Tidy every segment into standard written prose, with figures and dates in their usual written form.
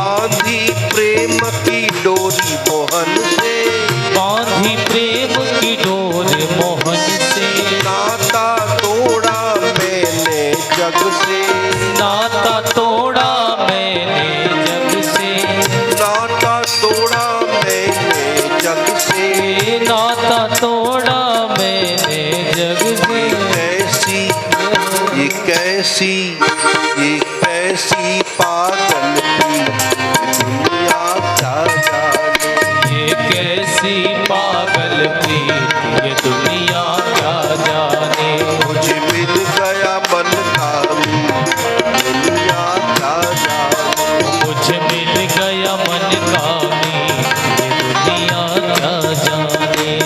बांधी प्रेम की डोरी मोहन से, बांधी प्रेम की डोर मोहन से, नाता तोड़ा मैंने जग से, नाता तोड़ा मैंने जग से, नाता तोड़ा मैंने जग से, नाता तोड़ा मैंने जग से। कैसी ये कैसी ये कैसी पागल की दुनिया क्या जाने, ये कैसी पागल प्रीत ये दुनिया क्या जाने। मुझे मिल गया मन का दुनिया क्या जाने, मुझे मिल गया मन का ये दुनिया क्या जाने।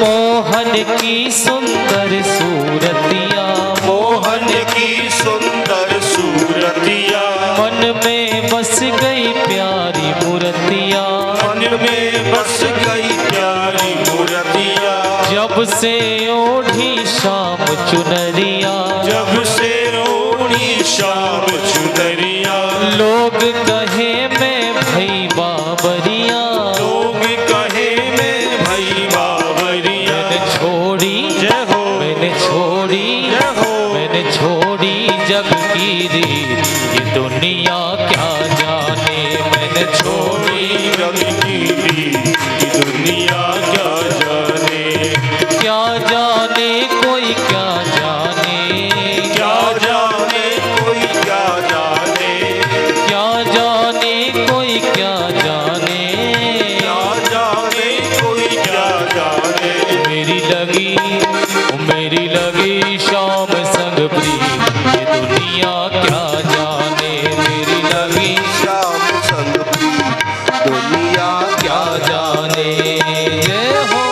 मोहन की सुंदर सूरतिया, मोहन की सुंदर सूरतिया, मन में बस गई प्यारी मूर्तिया, मन में बस गई प्यारी मूर्तिया, जब से ओढ़ी शाम चुनरिया, जब से ओढ़ी शाम चुनरिया, लोग कहे मैं भई बाबरिया, लोग कहे मैं भई बाबरिया, मैंने छोड़ी जय हो मैंने छोड़ी जय हो, मैंने छोड़ी जग की रीत ये दुनिया क्या जाने। मैंने छोड़ी जग की रीत की दुनिया क्या जाने, क्या जाने कोई क्या जाने, क्या जाने कोई क्या जाने, क्या जाने कोई क्या जाने। क्या जाने कोई क्या जाने, मेरी लगी शाम संग प्रीत ये दुनिया क्या जाने। मेरी लगी श्याम संग प्रीत दुनिया क्या क्या जाने। जय हो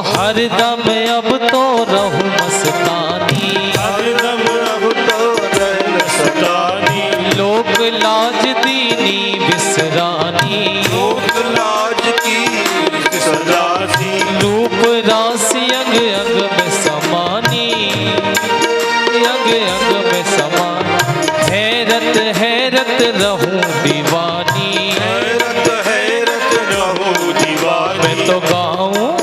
हरदम अब तो रहूं मस्तानी, हरदम रहु तो रहन सतानी, लोक लाज दीनी बिसरानी, लोक लाज की सजाती, रूप राशि अंग अंग में समानी, अंग अंग में समा, हैरत हैरत रहूं दीवानी। हैरत हैरत रहूं दीवानी, मैं तो गाऊं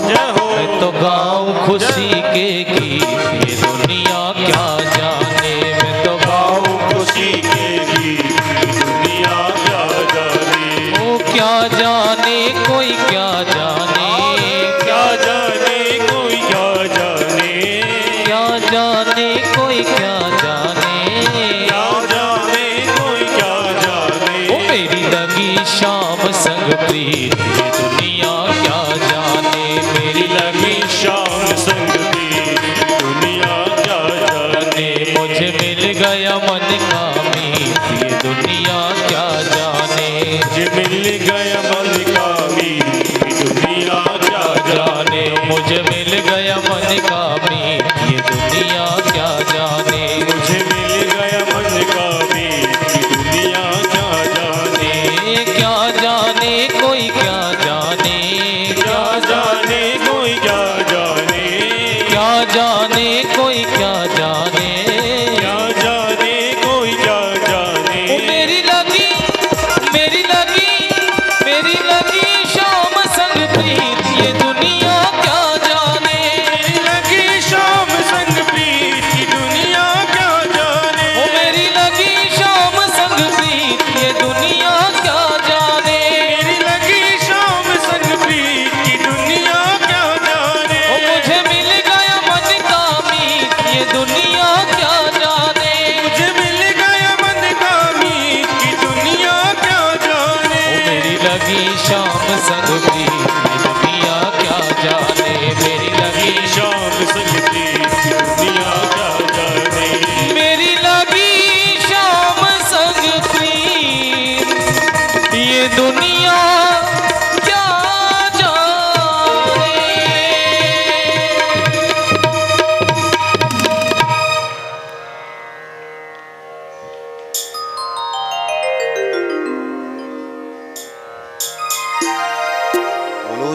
मैं तो गाऊं खुशी के गीत ये दुनिया क्या जाने। मैं तो गाऊं खुशी के गीत दुनिया क्या जाने, ओ क्या जाने कोई क्या जाने, क्या जाने कोई क्या जाने, क्या जाने कोई क्या जाने। क्या जाने कोई क्या जाने, ओ मेरी लगी शाम संग प्रीत ये दुनिया क्या जाने। मेरी लगी शाम संग प्रीत दुनिया क्या जाने, मुझे मिल गया मन का मीत ये दुनिया क्या जाने। मुझे मिल गया मन का मीत दुनिया क्या जाने, मुझे मिल गया मन का मीत ये दुनिया क्या जाने। मुझे मिल गया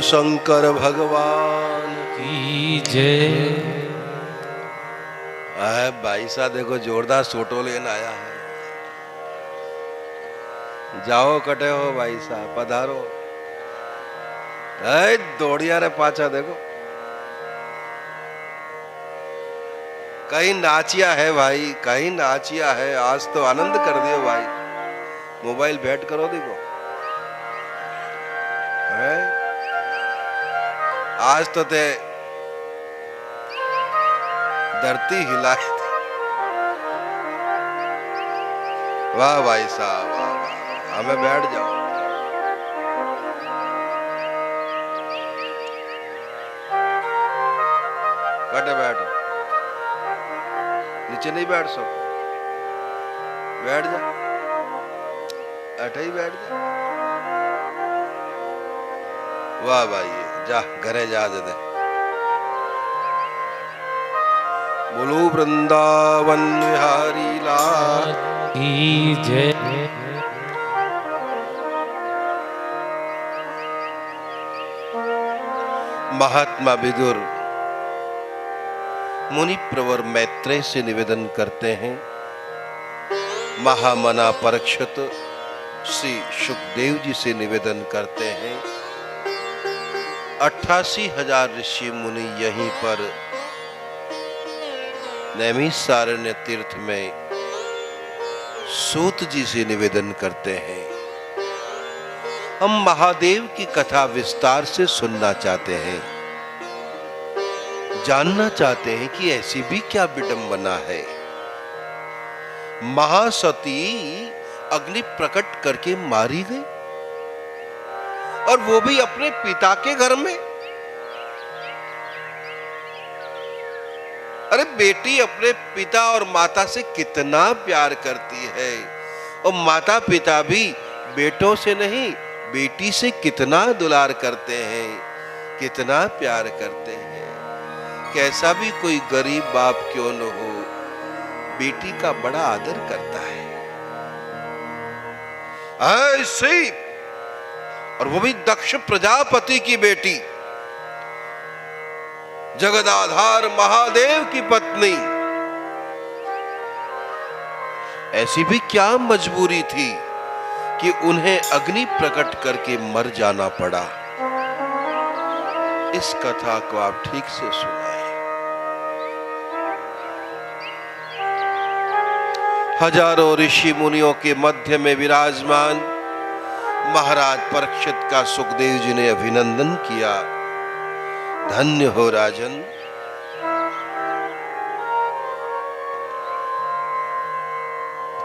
शंकर भगवान की जय। भाई साहब देखो जोरदार सोटो लेन आया है। जाओ कटे हो भाई साहब, पधारो। दौड़िया रे पाचा देखो, कहीं नाचिया है भाई, कहीं नाचिया है। आज तो आनंद कर दियो भाई। मोबाइल बैठ करो देखो है? आज तो ते धरती हिलाए थी। वाह भाई साहब, वाह वाह। हमें बैठ जाओ। कटे बैठो, नीचे नहीं बैठ सको, बैठ जा, अठे ही बैठ जा। वाह भाई, जा घरे जा दे। बोलो वृंदावन बिहारी लाल की जय। महात्मा विदुर मुनि प्रवर मैत्रेय से निवेदन करते हैं। महामना परीक्षित श्री सुखदेव जी से निवेदन करते हैं। 88,000 ऋषि मुनि यहीं पर नैमिषारण्य तीर्थ में सूत जी से निवेदन करते हैं। हम महादेव की कथा विस्तार से सुनना चाहते हैं, जानना चाहते हैं कि ऐसी भी क्या विडंबना है। महासती अग्नि प्रकट करके मारी गई, और वो भी अपने पिता के घर में। अरे बेटी अपने पिता और माता से कितना प्यार करती है, और माता पिता भी बेटों से नहीं बेटी से कितना दुलार करते हैं, कितना प्यार करते हैं। कैसा भी कोई गरीब बाप क्यों न हो, बेटी का बड़ा आदर करता है। ऐसे, और वो भी दक्ष प्रजापति की बेटी, जगदाधार महादेव की पत्नी। ऐसी भी क्या मजबूरी थी कि उन्हें अग्नि प्रकट करके मर जाना पड़ा। इस कथा को आप ठीक से सुनाएं। हजारों ऋषि मुनियों के मध्य में विराजमान महाराज परीक्षित का सुखदेव जी ने अभिनंदन किया। धन्य हो राजन।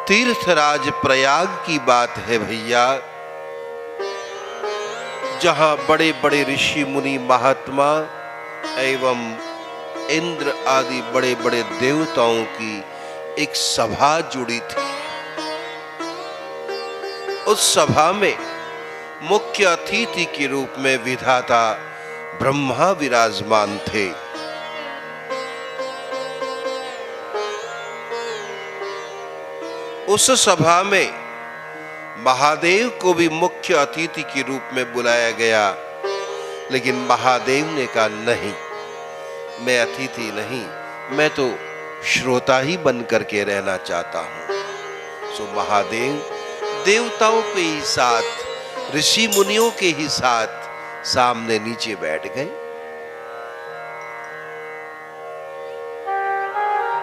तीर्थराज प्रयाग की बात है भैया, जहां बड़े बड़े ऋषि मुनि महात्मा एवं इंद्र आदि बड़े बड़े देवताओं की एक सभा जुड़ी थी। उस सभा में मुख्य अतिथि के रूप में विधाता ब्रह्मा विराजमान थे। उस सभा में महादेव को भी मुख्य अतिथि के रूप में बुलाया गया, लेकिन महादेव ने कहा नहीं, मैं अतिथि नहीं, मैं तो श्रोता ही बन करके रहना चाहता हूं। सो महादेव देवताओं के ही साथ, ऋषि मुनियों के ही साथ सामने नीचे बैठ गए।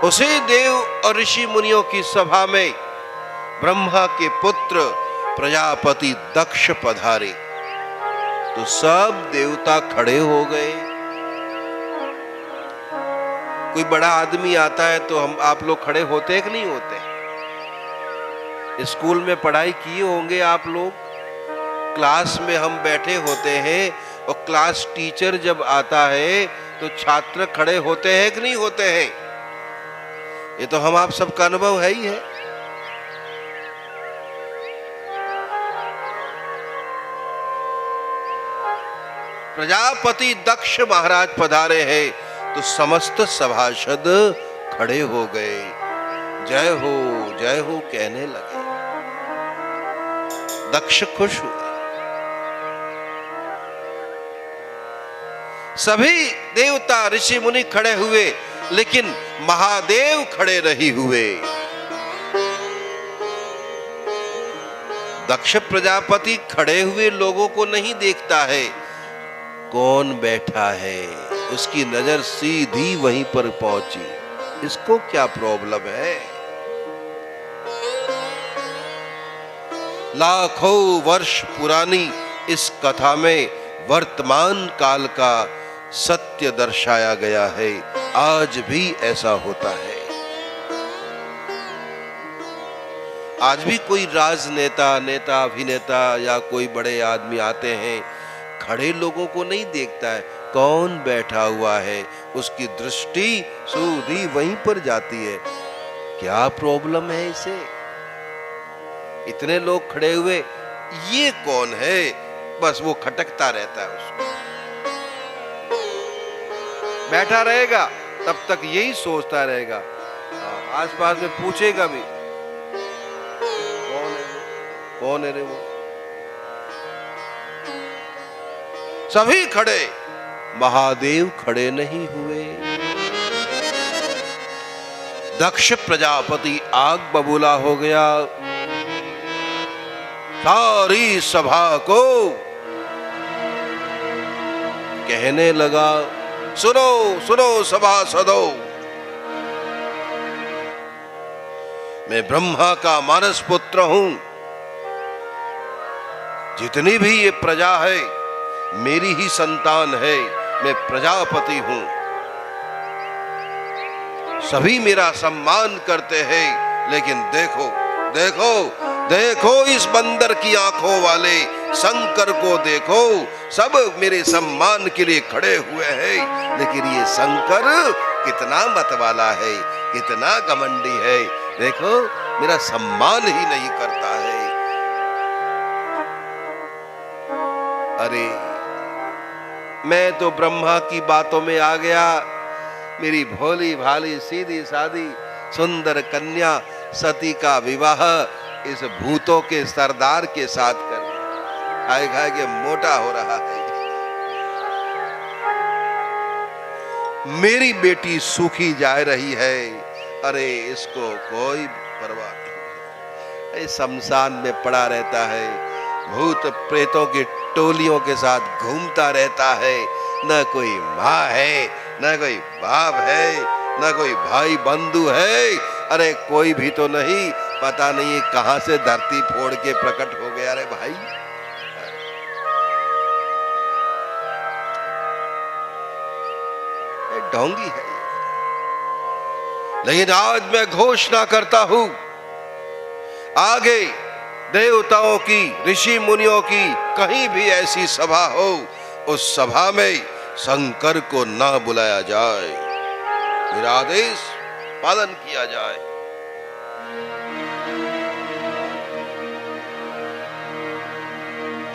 उसी देव और ऋषि मुनियों की सभा में ब्रह्मा के पुत्र प्रजापति दक्ष पधारे, तो सब देवता खड़े हो गए। कोई बड़ा आदमी आता है तो हम आप लोग खड़े होते हैं कि नहीं होते? स्कूल में पढ़ाई किए होंगे आप लोग, क्लास में हम बैठे होते हैं और क्लास टीचर जब आता है तो छात्र खड़े होते हैं कि नहीं होते हैं? ये तो हम आप सबका अनुभव है ही है। प्रजापति दक्ष महाराज पधारे हैं तो समस्त सभासद खड़े हो गए, जय हो कहने लगे। दक्ष खुश हुए। सभी देवता ऋषि मुनि खड़े हुए, लेकिन महादेव खड़े नहीं हुए। दक्ष प्रजापति खड़े हुए लोगों को नहीं देखता है, कौन बैठा है उसकी नजर सीधी वहीं पर पहुंची। इसको क्या प्रॉब्लम है? लाखों वर्ष पुरानी इस कथा में वर्तमान काल का सत्य दर्शाया गया है। आज भी ऐसा होता है। आज भी कोई राजनेता, नेता, अभिनेता या कोई बड़े आदमी आते हैं, खड़े लोगों को नहीं देखता है, कौन बैठा हुआ है उसकी दृष्टि सीधी वहीं पर जाती है। क्या प्रॉब्लम है इसे? इतने लोग खड़े हुए, ये कौन है? बस वो खटकता रहता है, उसको बैठा रहेगा तब तक यही सोचता रहेगा। आसपास में पूछेगा भी, कौन है वो, कौन है रे वो? सभी खड़े, महादेव खड़े नहीं हुए। दक्ष प्रजापति आग बबूला हो गया। सारी सभा को कहने लगा, सुनो सुनो सभासदों, मैं ब्रह्मा का मानस पुत्र हूं। जितनी भी ये प्रजा है मेरी ही संतान है, मैं प्रजापति हूं। सभी मेरा सम्मान करते हैं, लेकिन देखो देखो देखो इस बंदर की आंखों वाले शंकर को देखो, सब मेरे सम्मान के लिए खड़े हुए हैं, लेकिन ये शंकर कितना मतवाला है, कितना घमंडी है। देखो मेरा सम्मान ही नहीं करता है। अरे मैं तो ब्रह्मा की बातों में आ गया। मेरी भोली भाली सीधी सादी सुंदर कन्या सती का विवाह इस भूतों के सरदार के साथ कर, खाए खाए के मोटा हो रहा है। मेरी बेटी सूखी जा रही है। अरे इसको कोई परवाह नहीं, शमशान में पड़ा रहता है, भूत प्रेतों की टोलियों के साथ घूमता रहता है। न कोई माँ है, न कोई बाप है, न कोई भाई बंधु है। अरे कोई भी तो नहीं, पता नहीं कहां से धरती फोड़ के प्रकट हो गया रे भाई। ढोंगी है। लेकिन आज मैं घोषणा करता हूं, आगे देवताओं की, ऋषि मुनियों की कहीं भी ऐसी सभा हो, उस सभा में शंकर को ना बुलाया जाए, मेरा आदेश पालन किया जाए।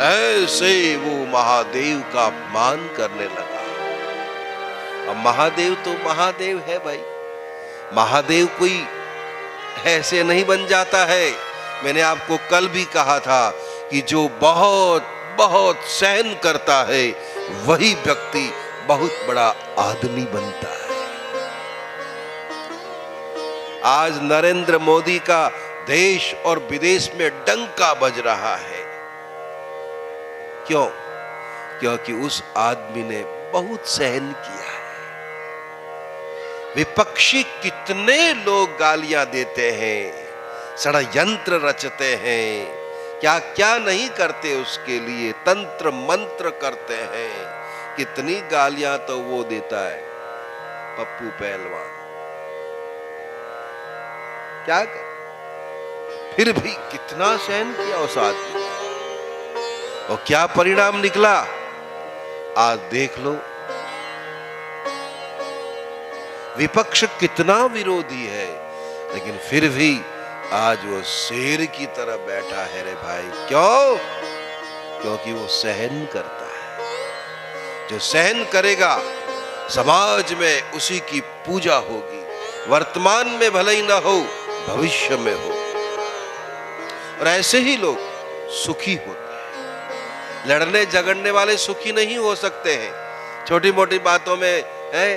ऐसे वो महादेव का अपमान करने लगा। अब महादेव तो महादेव है भाई, महादेव कोई ऐसे नहीं बन जाता है। मैंने आपको कल भी कहा था कि जो बहुत बहुत सहन करता है वही व्यक्ति बहुत बड़ा आदमी बनता है। आज नरेंद्र मोदी का देश और विदेश में डंका बज रहा है। क्यों? क्योंकि उस आदमी ने बहुत सहन किया है। विपक्षी कितने लोग गालियां देते हैं, षड्यंत्र रचते हैं, क्या क्या नहीं करते उसके लिए, तंत्र मंत्र करते हैं। कितनी गालियां तो वो देता है पप्पू पहलवान, क्या कर, फिर भी कितना सहन किया उस आदमी ने, और क्या परिणाम निकला आज देख लो। विपक्ष कितना विरोधी है, लेकिन फिर भी आज वो शेर की तरह बैठा है रे भाई। क्यों? क्योंकि वो सहन करता है। जो सहन करेगा समाज में उसी की पूजा होगी, वर्तमान में भले ही ना हो, भविष्य में हो। और ऐसे ही लोग सुखी होते हैं। लड़ने झगड़ने वाले सुखी नहीं हो सकते हैं, छोटी मोटी बातों में है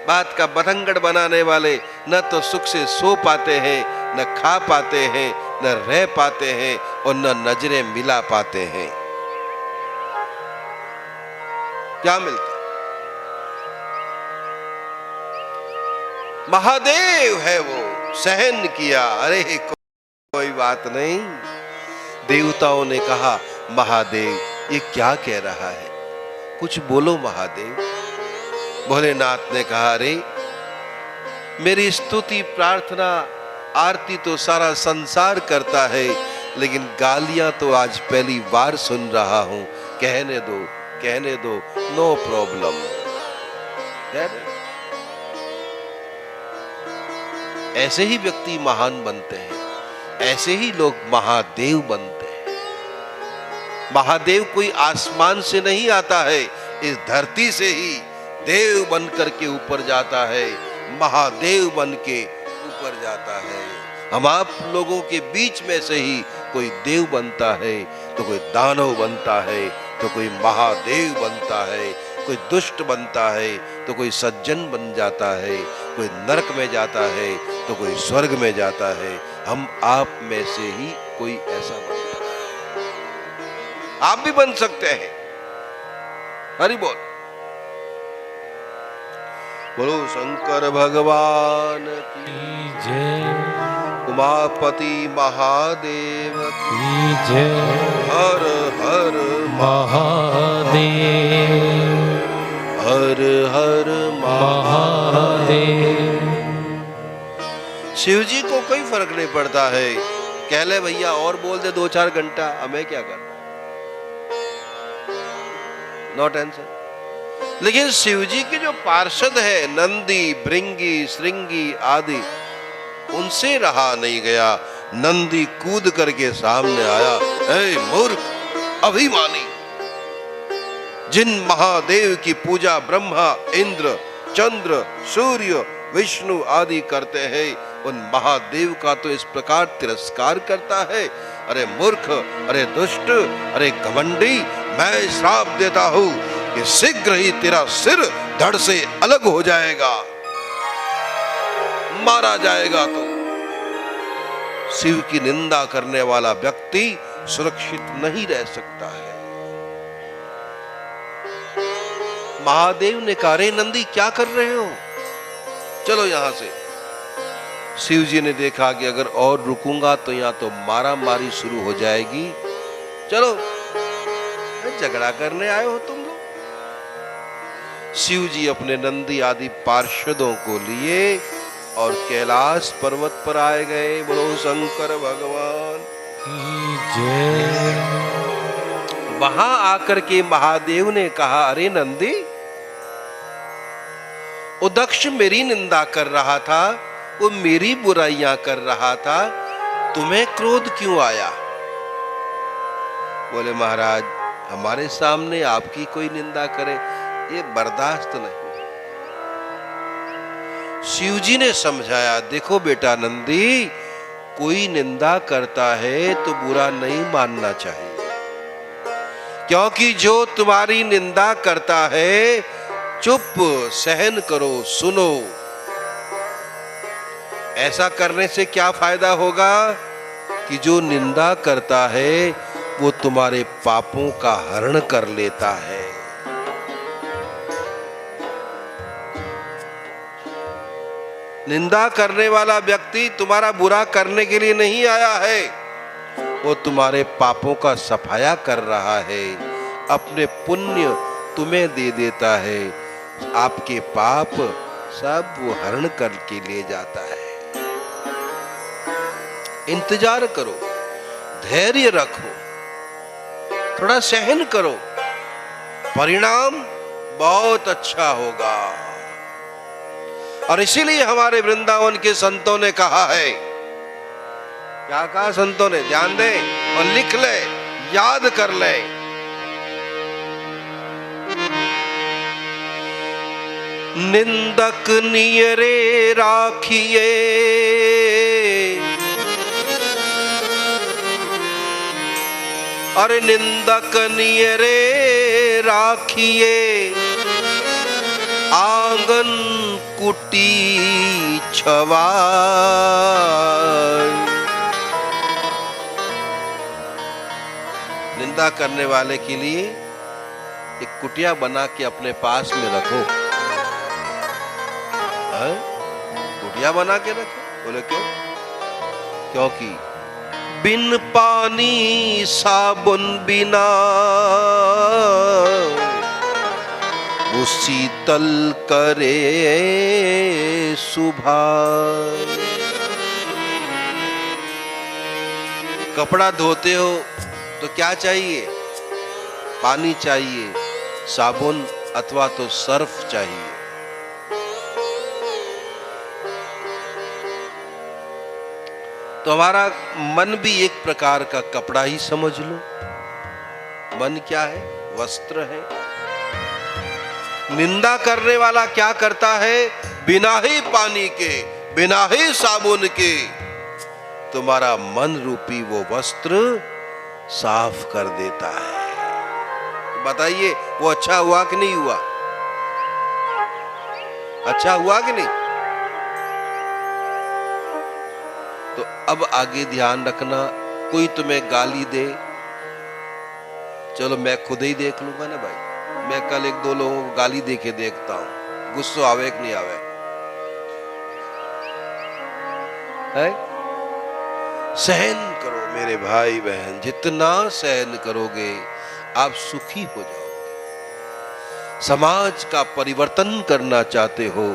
बात का बतंगड़ बनाने वाले न तो सुख से सो पाते हैं, न खा पाते हैं, न रह पाते हैं और न नजरें मिला पाते हैं। क्या मिलता? महादेव है वो, सहन किया। अरे कोई बात नहीं। देवताओं ने कहा महादेव ये क्या कह रहा है, कुछ बोलो महादेव। भोलेनाथ ने कहा अरे मेरी स्तुति प्रार्थना आरती तो सारा संसार करता है, लेकिन गालियां तो आज पहली बार सुन रहा हूं। कहने दो, नो प्रॉब्लम। ऐसे ही व्यक्ति महान बनते हैं, ऐसे ही लोग महादेव बनते हैं। महादेव कोई आसमान से नहीं आता है, इस धरती से ही देव बन करके ऊपर जाता है, महादेव बन के ऊपर जाता है। हम आप लोगों के बीच में से ही कोई देव बनता है, तो कोई दानव बनता है, तो कोई महादेव बनता है, कोई दुष्ट बनता है, तो कोई सज्जन बन जाता है, कोई नरक में जाता है, तो कोई स्वर्ग में जाता है। हम आप में से ही कोई ऐसा बनता है। आप भी बन सकते हैं। हरि बोल। बोलो शंकर भगवान की जय, उमापति महादेव की जय, हर हर महादेव, हर हर महादेव। शिव जी को कोई फर्क नहीं पड़ता है, कह ले भैया और बोल दे 2-4 घंटा, हमें क्या करना, नो टेंशन। लेकिन शिव जी के जो पार्षद है नंदी, भृंगी, श्रृंगी आदि, उनसे रहा नहीं गया। नंदी कूद करके सामने आया, ए मूर्ख, अभिमानी, जिन महादेव की पूजा ब्रह्मा, इंद्र, चंद्र, सूर्य, विष्णु आदि करते हैं, उन महादेव का तो इस प्रकार तिरस्कार करता है। अरे मूर्ख, अरे दुष्ट, अरे घमंडी, मैं श्राप देता हूं कि शीघ्र ही तेरा सिर धड़ से अलग हो जाएगा, मारा जाएगा। तो शिव की निंदा करने वाला व्यक्ति सुरक्षित नहीं रह सकता है। महादेव ने कहा रे नंदी क्या कर रहे हो, चलो यहां से। शिव जी ने देखा कि अगर और रुकूंगा तो यहां तो मारा मारी शुरू हो जाएगी, चलो झगड़ा करने आए हो तुम लोग। शिव जी अपने नंदी आदि पार्षदों को लिए और कैलाश पर्वत पर आए गए। बोलो शंकर भगवान की जय। वहां आकर के महादेव ने कहा अरे नंदी, वो दक्ष मेरी निंदा कर रहा था, वो मेरी बुराइयां कर रहा था, तुम्हें क्रोध क्यों आया? बोले महाराज हमारे सामने आपकी कोई निंदा करे ये बर्दाश्त नहीं। शिव जी ने समझाया, देखो बेटा नंदी, कोई निंदा करता है तो बुरा नहीं मानना चाहिए, क्योंकि जो तुम्हारी निंदा करता है चुप सहन करो, सुनो। ऐसा करने से क्या फायदा होगा कि जो निंदा करता है वो तुम्हारे पापों का हरण कर लेता है। निंदा करने वाला व्यक्ति तुम्हारा बुरा करने के लिए नहीं आया है, वो तुम्हारे पापों का सफाया कर रहा है, अपने पुण्य तुम्हें दे देता है, आपके पाप सब वो हरण करके ले जाता है। इंतजार करो, धैर्य रखो, थोड़ा सहन करो, परिणाम बहुत अच्छा होगा। और इसीलिए हमारे वृंदावन के संतों ने कहा है, क्या कहा संतों ने, ध्यान दे और लिख ले, याद कर ले। निंदक नियरे राखिए, अरे निंदक नियरे राखिए, आंगन कुटी छवाय। निंदा करने वाले के लिए एक कुटिया बना के अपने पास में रखो। कुटिया बना के रखो। बोले क्यों? क्योंकि बिन पानी साबुन बिना वो शीतल करे सुभान। कपड़ा धोते हो तो क्या चाहिए? पानी चाहिए, साबुन अथवा तो सर्फ चाहिए। तो हमारा मन भी एक प्रकार का कपड़ा ही समझ लो। मन क्या है? वस्त्र है। निंदा करने वाला क्या करता है? बिना ही पानी के, बिना ही साबुन के तुम्हारा मन रूपी वो वस्त्र साफ कर देता है। बताइए वो अच्छा हुआ कि नहीं हुआ? अच्छा हुआ कि नहीं? तो अब आगे ध्यान रखना, कोई तुम्हें गाली दे, चलो मैं खुद ही देख लूंगा ना भाई। मैं कल एक दो लोगों को गाली दे के देखता हूं, गुस्सा आवे कि नहीं आवे है? सहन करो मेरे भाई बहन, जितना सहन करोगे आप सुखी हो जाओगे। समाज का परिवर्तन करना चाहते हो,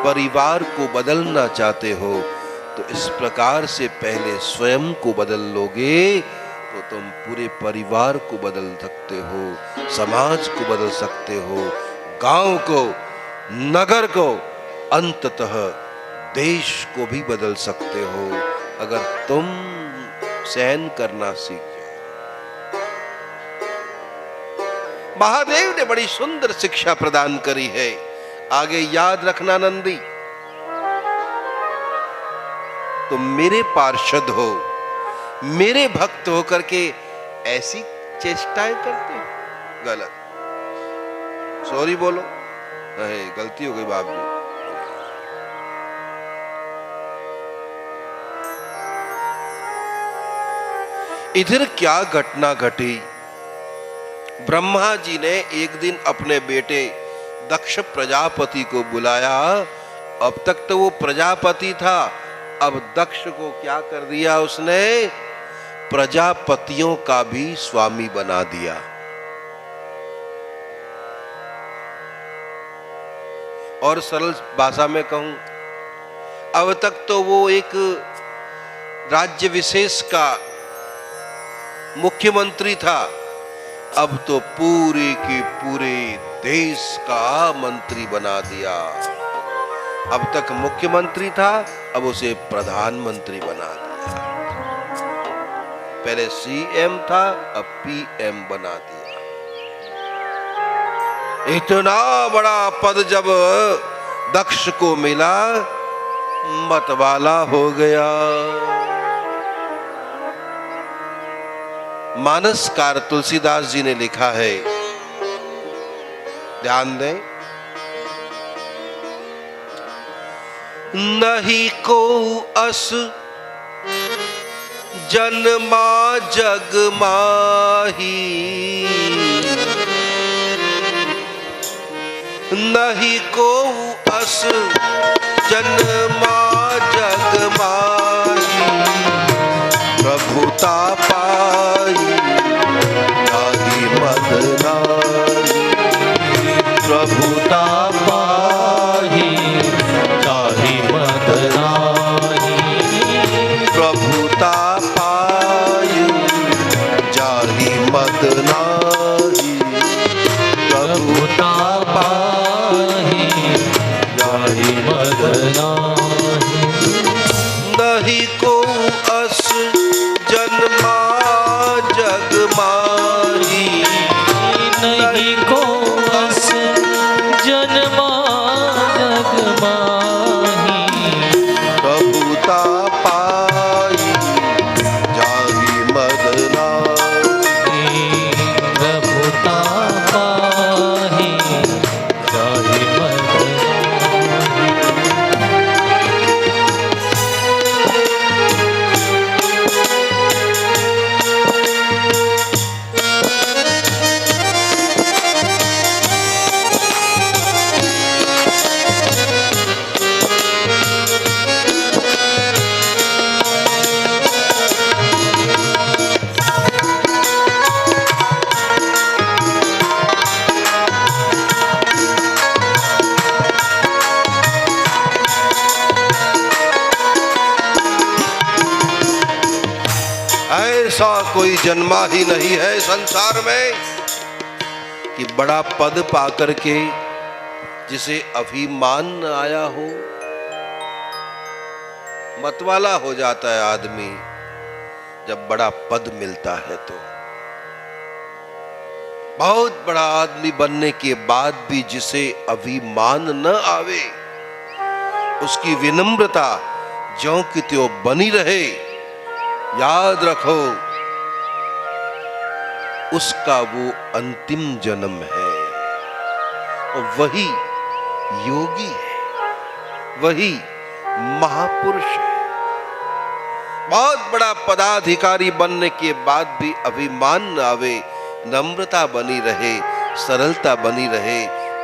परिवार को बदलना चाहते हो, तो इस प्रकार से पहले स्वयं को बदल लोगे तो तुम पूरे परिवार को बदल सकते हो, समाज को बदल सकते हो, गांव को, नगर को, अंततः देश को भी बदल सकते हो अगर तुम सहन करना सीख जाओ। महादेव ने बड़ी सुंदर शिक्षा प्रदान करी है। आगे याद रखना नंदी, तुम मेरे पार्षद हो, मेरे भक्त हो करके ऐसी चेष्टाएं करते हो, गलत। सॉरी बोलो, गलती हो गई बाप जी। इधर क्या घटना घटी? ब्रह्मा जी ने एक दिन अपने बेटे दक्ष प्रजापति को बुलाया। अब तक तो वो प्रजापति था, अब दक्ष को क्या कर दिया उसने? प्रजापतियों का भी स्वामी बना दिया। और सरल भाषा में कहूं, अब तक तो वो एक राज्य विशेष का मुख्यमंत्री था, अब तो पूरे के पूरे देश का मंत्री बना दिया। अब तक मुख्यमंत्री था, अब उसे प्रधानमंत्री बना दिया। पहले सीएम था, अब पीएम बना दिया। इतना बड़ा पद जब दक्ष को मिला, मतवाला हो गया। मानसकार तुलसीदास जी ने लिखा है, ध्यान दें। नहीं को अस जन्मा जग माही, नहीं को अस जन्मा जग माही, प्रभुता पाई नारी मद नारी, प्रभुता पाही चाही मद नाही, प्रभुता पाई जाहि मद नारी, प्रभुता पाही चाही मद नाही। नहीं को अस जन्मा जग माही, नहीं को अस जन्मा जग माही, प्रभुता पाई जाहि मद नारी। ऐसा कोई जन्मा ही नहीं है संसार में कि बड़ा पद पाकर के जिसे अभिमान न आया हो। मतवाला हो जाता है आदमी जब बड़ा पद मिलता है तो। बहुत बड़ा आदमी बनने के बाद भी जिसे अभिमान न आवे, उसकी विनम्रता ज्यों की त्यों बनी रहे, याद रखो उसका वो अंतिम जन्म है। और वही योगी है, वही महापुरुष है। बहुत बड़ा पदाधिकारी बनने के बाद भी अभिमान न आवे, नम्रता बनी रहे, सरलता बनी रहे,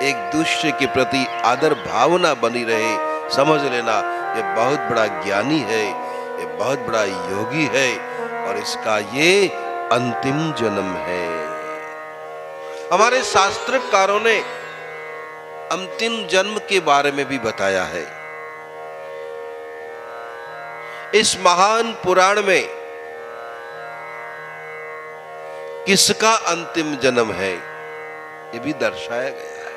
एक दूसरे के प्रति आदर भावना बनी रहे, समझ लेना ये बहुत बड़ा ज्ञानी है, ये बहुत बड़ा योगी है और इसका ये अंतिम जन्म है। हमारे शास्त्रकारों ने अंतिम जन्म के बारे में भी बताया है। इस महान पुराण में किसका अंतिम जन्म है ये भी दर्शाया गया है।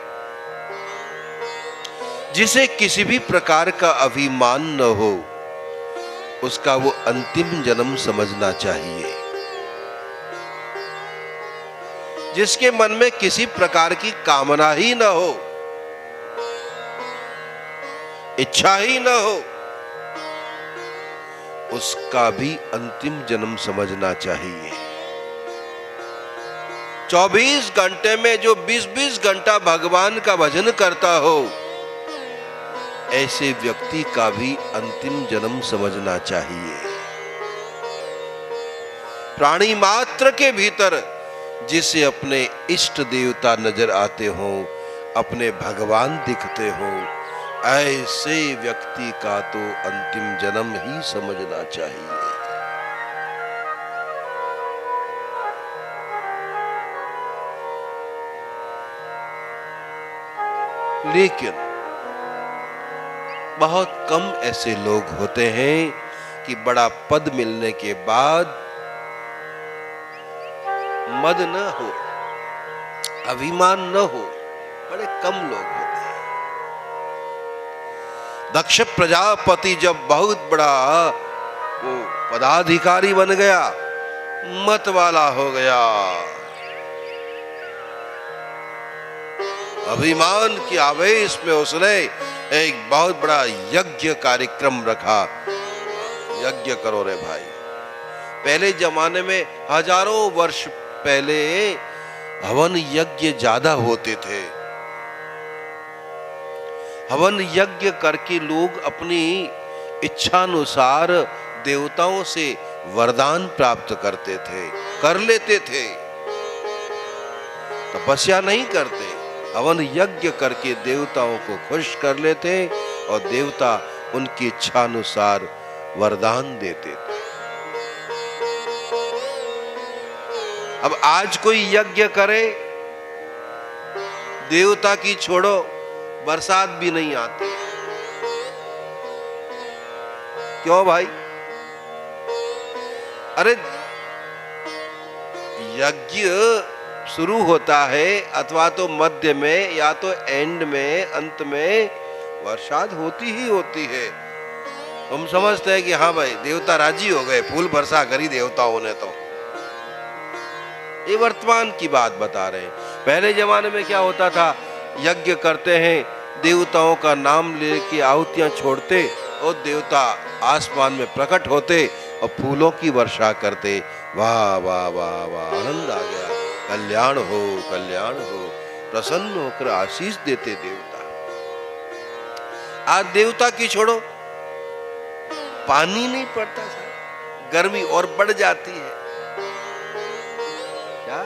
जिसे किसी भी प्रकार का अभिमान न हो, उसका वो अंतिम जन्म समझना चाहिए। जिसके मन में किसी प्रकार की कामना ही न हो, इच्छा ही न हो, उसका भी अंतिम जन्म समझना चाहिए। 24 घंटे में जो 20-20 घंटा भगवान का भजन करता हो, ऐसे व्यक्ति का भी अंतिम जन्म समझना चाहिए। प्राणी मात्र के भीतर जिसे अपने इष्ट देवता नजर आते हो, अपने भगवान दिखते हो, ऐसे व्यक्ति का तो अंतिम जन्म ही समझना चाहिए। लेकिन बहुत कम ऐसे लोग होते हैं कि बड़ा पद मिलने के बाद मद न हो, अभिमान न हो, बड़े कम लोग होते हैं। दक्ष प्रजापति जब बहुत बड़ा वो पदाधिकारी बन गया, मत वाला हो गया, अभिमान के आवेश में उसने एक बहुत बड़ा यज्ञ कार्यक्रम रखा। यज्ञ करो रे भाई। पहले जमाने में हजारों वर्ष पहले हवन यज्ञ ज्यादा होते थे। हवन यज्ञ करके लोग अपनी इच्छानुसार देवताओं से वरदान प्राप्त करते थे, कर लेते थे। तपस्या नहीं करते, हवन यज्ञ करके देवताओं को खुश कर लेते और देवता उनकी इच्छानुसार वरदान देते थे। अब आज कोई यज्ञ करे, देवता की छोड़ो, बरसात भी नहीं आती। क्यों भाई? अरे यज्ञ शुरू होता है अथवा तो मध्य में या तो एंड में, अंत में बरसात होती ही होती है। तुम समझते हैं कि हाँ भाई देवता राजी हो गए, फूल बरसा करी देवताओं ने। तो ये वर्तमान की बात बता रहे हैं। पहले जमाने में क्या होता था, यज्ञ करते हैं, देवताओं का नाम लेके आहुतियां छोड़ते और देवता आसमान में प्रकट होते और फूलों की वर्षा करते। वाह वाह वाह वाह, आनंद आ गया, कल्याण हो, कल्याण हो, प्रसन्न होकर आशीष देते देवता। आज देवता की छोड़ो, पानी नहीं पड़ता सर, गर्मी और बढ़ जाती है। क्या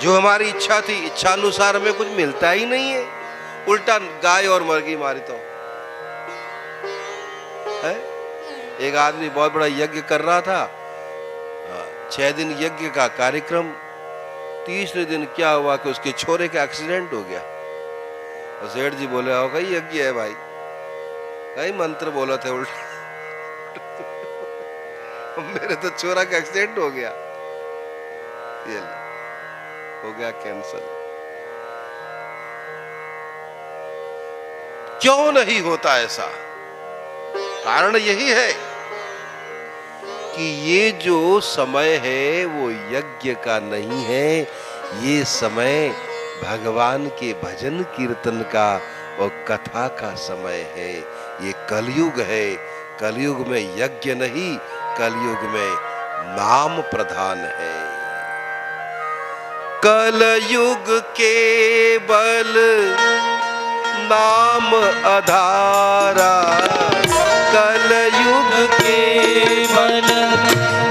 जो हमारी इच्छा थी, इच्छा अनुसार हमें कुछ मिलता ही नहीं है, उल्टा गाय और मुर्गी मारी तो है। एक आदमी बहुत बड़ा यज्ञ कर रहा था, 6 दिन यज्ञ का कार्यक्रम, तीसरे दिन क्या हुआ कि उसके छोरे का एक्सीडेंट हो गया। और सेठ जी बोले, हो गई यज्ञ है भाई, कई मंत्र बोला थे उल्टा। मेरे तो छोरा का एक्सीडेंट हो गया, ये ले, हो गया कैंसल। क्यों नहीं होता ऐसा? कारण यही है कि ये जो समय है वो यज्ञ का नहीं है, ये समय भगवान के भजन कीर्तन का और कथा का समय है। ये कलयुग है, कलयुग में यज्ञ नहीं, कलयुग में नाम प्रधान है। कलयुग केवल नाम आधारा, कलयुग केवल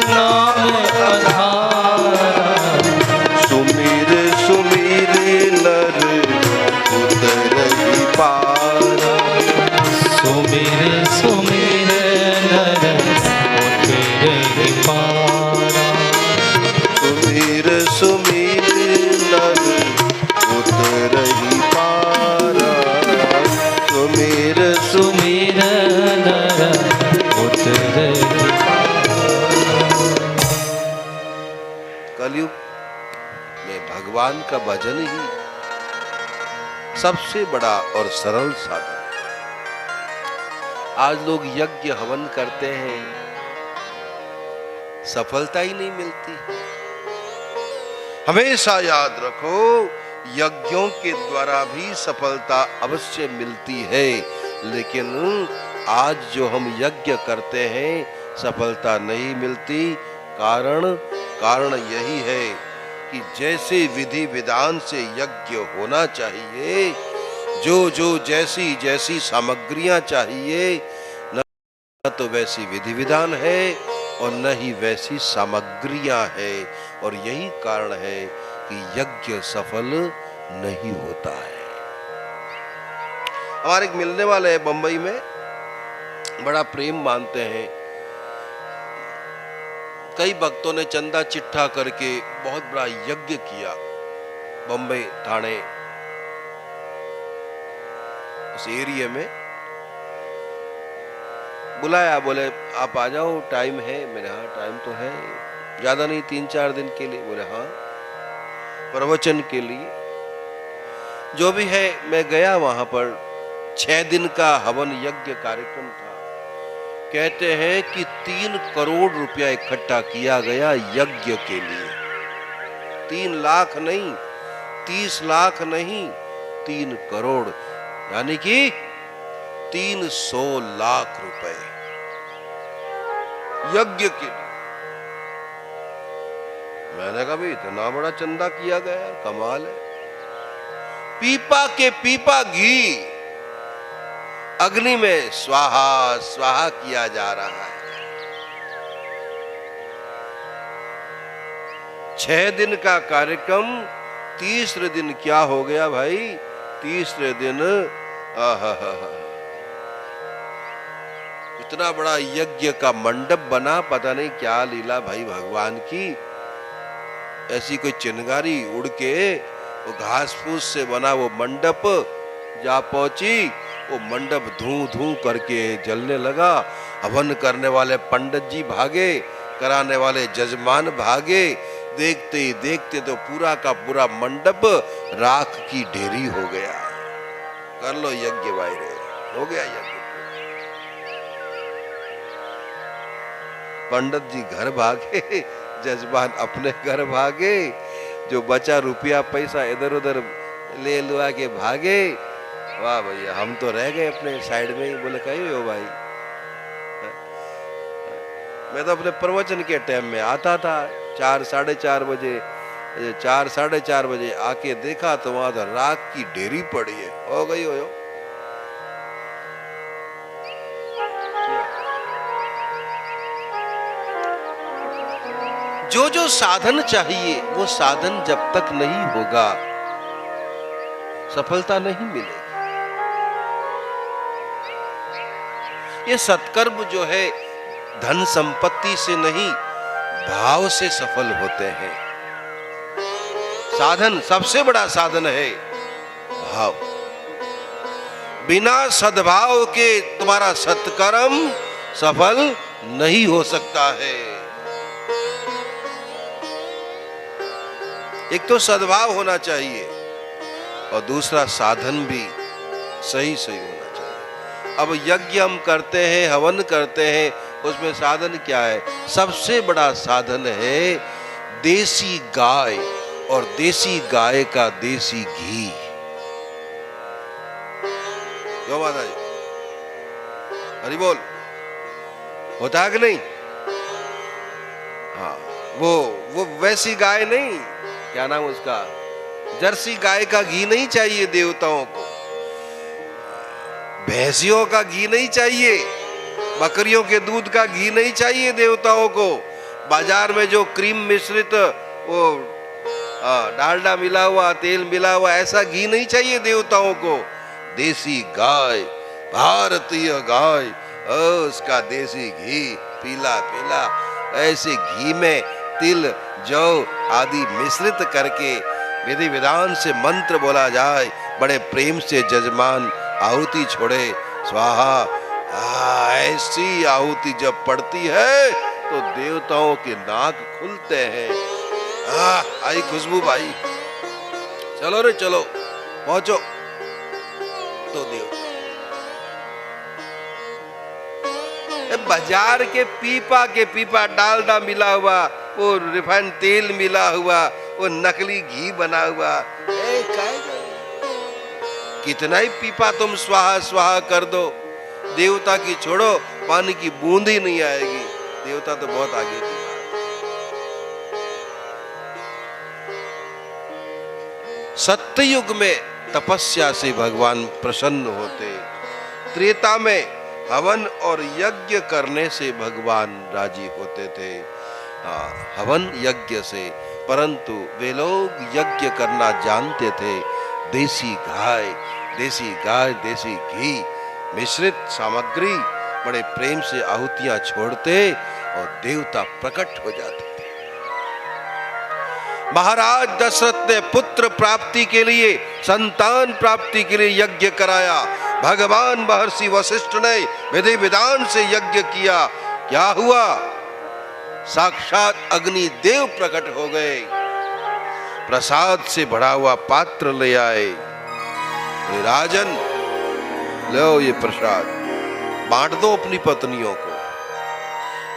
नाम आधारा, सुमिर सुमिर नर उतरहि पारा, सुमिर सुमिर नर उतरहि पारा, सुमिर सुमिर नर उतरहि पारा, सुमिर सुमिर नर उतरहि पारा। कलयुग में भगवान का भजन ही सबसे बड़ा और सरल साधन। आज लोग यज्ञ हवन करते हैं, सफलता ही नहीं मिलती। हमेशा याद रखो, यज्ञों के द्वारा भी सफलता अवश्य मिलती है, लेकिन आज जो हम यज्ञ करते हैं सफलता नहीं मिलती। कारण यही है कि जैसे विधि विधान से यज्ञ होना चाहिए, जो जैसी जैसी सामग्रियां चाहिए, न तो वैसी विधि विधान है और न ही वैसी सामग्रियां है, और यही कारण है कि यज्ञ सफल नहीं होता है। हमारे एक मिलने वाले हैं बंबई में, बड़ा प्रेम मानते हैं। कई भक्तों ने चंदा चिट्ठा करके बहुत बड़ा यज्ञ किया बंबई ठाणे उस एरिया में। बुलाया, बोले आप आ जाओ, टाइम है। मेरे हाँ टाइम तो है, ज्यादा नहीं, 3-4 दिन के लिए। बोले हाँ, प्रवचन के लिए। जो भी है, मैं गया वहां पर। 6 दिन का हवन यज्ञ कार्यक्रम था। कहते हैं कि 3 करोड़ रुपया इकट्ठा किया गया यज्ञ के लिए। 3 लाख नहीं, 30 लाख नहीं, 3 करोड़, यानी कि 300 लाख रुपए यज्ञ के लिए। मैंने कहा भाई इतना बड़ा चंदा किया गया, कमाल है। पीपा के पीपा घी अग्नि में स्वाहा स्वाहा किया जा रहा है। 6 दिन का कार्यक्रम, तीसरे दिन क्या हो गया भाई? तीसरे दिन इतना बड़ा यज्ञ का मंडप बना, पता नहीं क्या लीला भाई भगवान की। ऐसी कोई चिनगारी उड़ के वो घास फूस से बना वो मंडप जा पहुंची। वो मंडप धूं धूं करके जलने लगा। हवन करने वाले पंडित जी भागे, कराने वाले जजमान भागे। देखते ही देखते तो पूरा का पूरा मंडप राख की ढेरी हो गया। कर लो यज्ञ भाई रे, हो गया यज्ञ। पंडित जी घर भागे, जजमान अपने घर भागे। जो बचा रुपया पैसा इधर उधर ले लुआ के भागे। वाह भैया, हम तो रह गए अपने साइड में ही। बोले कहीं हो भाई? मैं तो अपने प्रवचन के टाइम में आता था 4 साढ़े 4 बजे, 4 साढ़े 4 बजे आके देखा तो वहां तो राख की ढेरी पड़ी है। हो गई हो। जो साधन चाहिए वो साधन जब तक नहीं होगा सफलता नहीं मिलेगी। ये सत्कर्म जो है धन संपत्ति से नहीं, भाव से सफल होते हैं। साधन, सबसे बड़ा साधन है भाव। बिना सद्भाव के तुम्हारा सत्कर्म सफल नहीं हो सकता है। एक तो सद्भाव होना चाहिए और दूसरा साधन भी सही सही होना चाहिए। अब यज्ञ हम करते हैं, हवन करते हैं, उसमें साधन क्या है? सबसे बड़ा साधन है देसी गाय और देसी गाय का देसी घी। क्यों माता जी? हरि बोल। होता है कि नहीं? हाँ, वो वैसी गाय नहीं, क्या नाम उसका, जर्सी गाय का घी नहीं चाहिए देवताओं को, भैंसियों का घी नहीं चाहिए, बकरियों के दूध का घी नहीं चाहिए देवताओं को। बाजार में जो क्रीम मिश्रित वो डालडा मिला हुआ, तेल मिला हुआ, ऐसा घी नहीं चाहिए देवताओं को। देसी गाय, भारतीय गाय, उसका देसी घी पीला पीला, ऐसे घी में तिल जौ आदि मिश्रित करके विधि विधान से मंत्र बोला जाए, बड़े प्रेम से जजमान आहुति छोड़े, स्वाहा। ऐसी आहुति जब पड़ती है तो देवताओं के नाक खुलते हैं। आई खुशबू भाई, चलो रे चलो, पहुंचो। तो देवता बाजार के पीपा डालडा मिला हुआ, वो रिफाइंड तेल मिला हुआ, वो नकली घी बना हुआ, कितना ही पीपा तुम स्वाहा स्वाहा कर दो, देवता की छोड़ो, पानी की बूंद ही नहीं आएगी। देवता तो बहुत आगे की बात। सत्ययुग में तपस्या से भगवान प्रसन्न होते, त्रेता में हवन और यज्ञ करने से भगवान राजी होते थे। हवन यज्ञ से, परंतु वे लोग यज्ञ करना जानते थे। देसी गाय, देसी घी मिश्रित सामग्री, बड़े प्रेम से आहुतियां छोड़ते और देवता प्रकट हो जाते थे। महाराज दशरथ ने पुत्र प्राप्ति के लिए, संतान प्राप्ति के लिए यज्ञ कराया। भगवान महर्षि वशिष्ठ ने विधि विधान से यज्ञ किया। क्या हुआ? साक्षात अग्नि देव प्रकट हो गए, प्रसाद से भरा हुआ पात्र ले आए। राजन, लो ये प्रसाद, बांट दो अपनी पत्नियों को,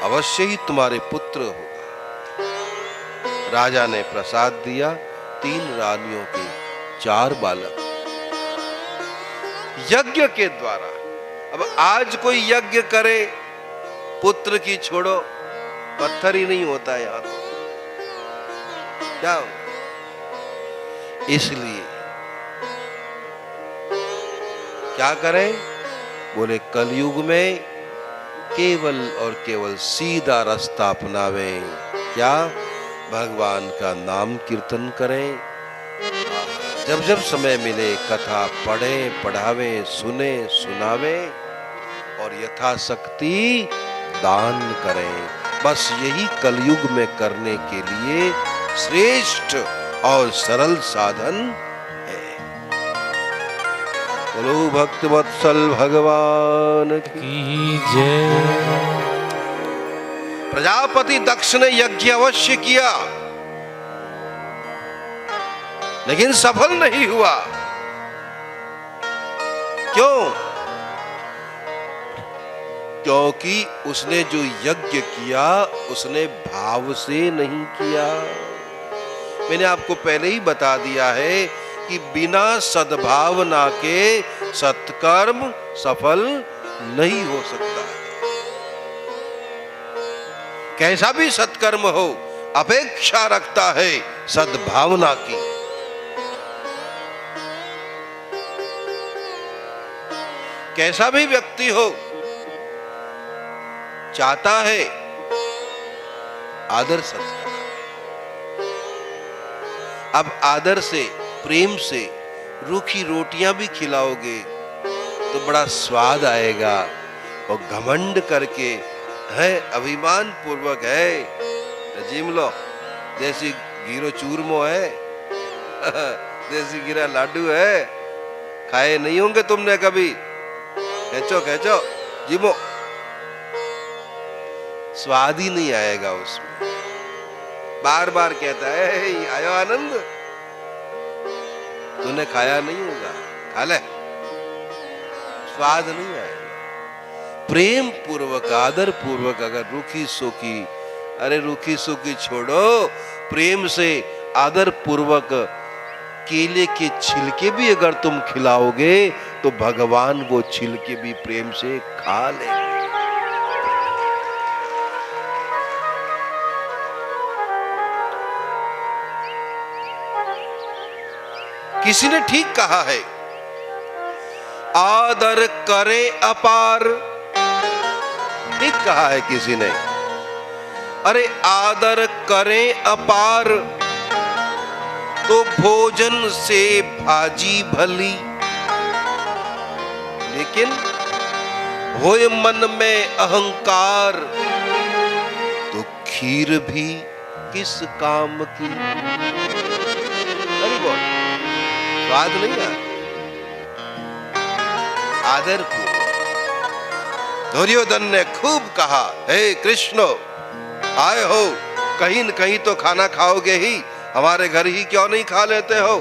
अवश्य ही तुम्हारे पुत्र होगा। राजा ने प्रसाद दिया, 3 रानियों के 4 बालक यज्ञ के द्वारा। अब आज कोई यज्ञ करे, पुत्र की छोड़ो, पत्थर ही नहीं होता यहां तो क्या हो? इसलिए क्या करें? बोले कलयुग में केवल और केवल सीधा रास्ता अपनावें। क्या? भगवान का नाम कीर्तन करें, जब जब समय मिले कथा पढ़ें, पढ़ावें, सुने, सुनावें और यथाशक्ति दान करें। बस यही कलयुग में करने के लिए श्रेष्ठ और सरल साधन है। बोलो भक्त वत्सल भगवान की जय। प्रजापति दक्ष ने यज्ञ अवश्य किया, लेकिन सफल नहीं हुआ। क्यों? क्योंकि उसने जो यज्ञ किया उसने भाव से नहीं किया। मैंने आपको पहले ही बता दिया है कि बिना सद्भावना के सत्कर्म सफल नहीं हो सकता। कैसा भी सत्कर्म हो, अपेक्षा रखता है सद्भावना की। कैसा भी व्यक्ति हो, चाहता है आदर सत्कार। अब आदर से, प्रेम से रूखी रोटियां भी खिलाओगे तो बड़ा स्वाद आएगा। और घमंड करके है, अभिमान पूर्वक है, रजीम लो, देसी गिरो चूरमो है, देसी गिरा लाडू है, खाए नहीं होंगे तुमने कभी। खेचो खेचो जिमो, स्वाद ही नहीं आएगा उसमें। बार बार कहता है, "हे, आयो आनंद, तूने खाया नहीं होगा, खा ले, स्वाद नहीं आएगा।" प्रेम पूर्वक, आदर पूर्वक अगर रूखी सूखी, अरे रूखी सूखी छोड़ो, प्रेम से आदर पूर्वक केले के छिलके भी अगर तुम खिलाओगे तो भगवान वो छिलके भी प्रेम से खा लेंगे। किसी ने ठीक कहा है, आदर करे अपार। ठीक कहा है किसी ने, अरे आदर करें अपार तो भोजन से भाजी भली, लेकिन होए मन में अहंकार तो खीर भी किस काम की। अरे बोल, स्वाद नहीं है, आदर पूर्वक। दुर्योधन ने खूब कहा, हे कृष्ण, आए हो, कहीं न कहीं तो खाना खाओगे ही, हमारे घर ही क्यों नहीं खा लेते हो?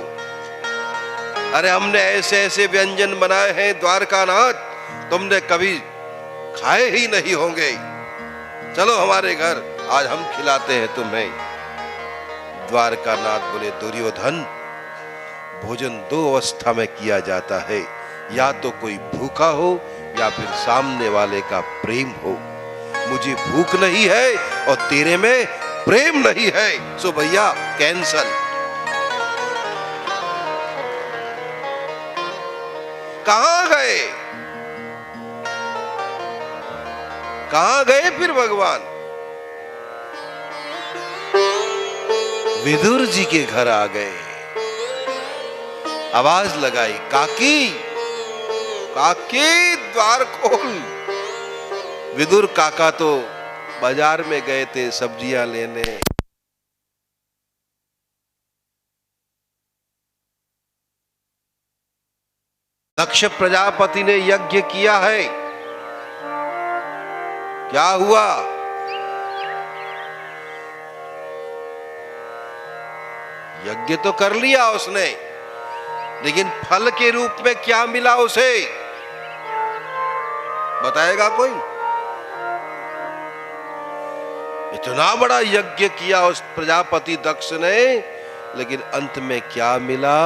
अरे हमने ऐसे ऐसे व्यंजन बनाए हैं द्वारकानाथ, तुमने कभी खाए ही नहीं होंगे। चलो हमारे घर, आज हम खिलाते हैं तुम्हें। द्वारकानाथ बोले, दुर्योधन, भोजन दो अवस्था में किया जाता है, या तो कोई भूखा हो या फिर सामने वाले का प्रेम हो। मुझे भूख नहीं है और तेरे में प्रेम नहीं है, सो भैया कैंसल। कहां गए, कहां गए फिर भगवान? विदुर जी के घर आ गए, आवाज लगाई, काकी काकी द्वार खोल। विदुर काका तो बाजार में गए थे सब्जियां लेने। दक्ष प्रजापति ने यज्ञ किया है, क्या हुआ? यज्ञ तो कर लिया उसने, लेकिन फल के रूप में क्या मिला उसे? बताएगा कोई? इतना बड़ा यज्ञ किया उस प्रजापति दक्ष ने, लेकिन अंत में क्या मिला?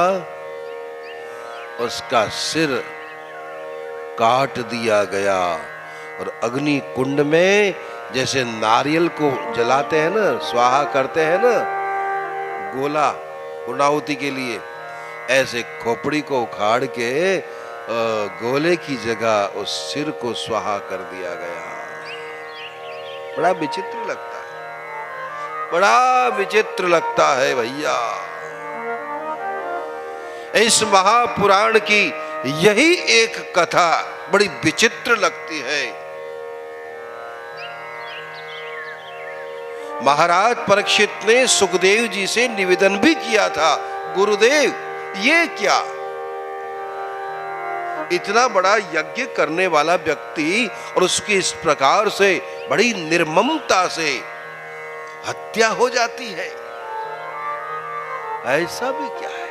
उसका सिर काट दिया गया और अग्नि कुंड में जैसे नारियल को जलाते हैं ना, स्वाहा करते हैं ना, गोला पूर्णाहुति के लिए, ऐसे खोपड़ी को उखाड़ के गोले की जगह उस सिर को स्वाहा कर दिया गया। बड़ा विचित्र लगता है, बड़ा विचित्र लगता है भैया। इस महापुराण की यही एक कथा बड़ी विचित्र लगती है। महाराज परीक्षित ने सुखदेव जी से निवेदन भी किया था, गुरुदेव ये क्या, इतना बड़ा यज्ञ करने वाला व्यक्ति और उसकी इस प्रकार से बड़ी निर्ममता से हत्या हो जाती है, ऐसा भी क्या है?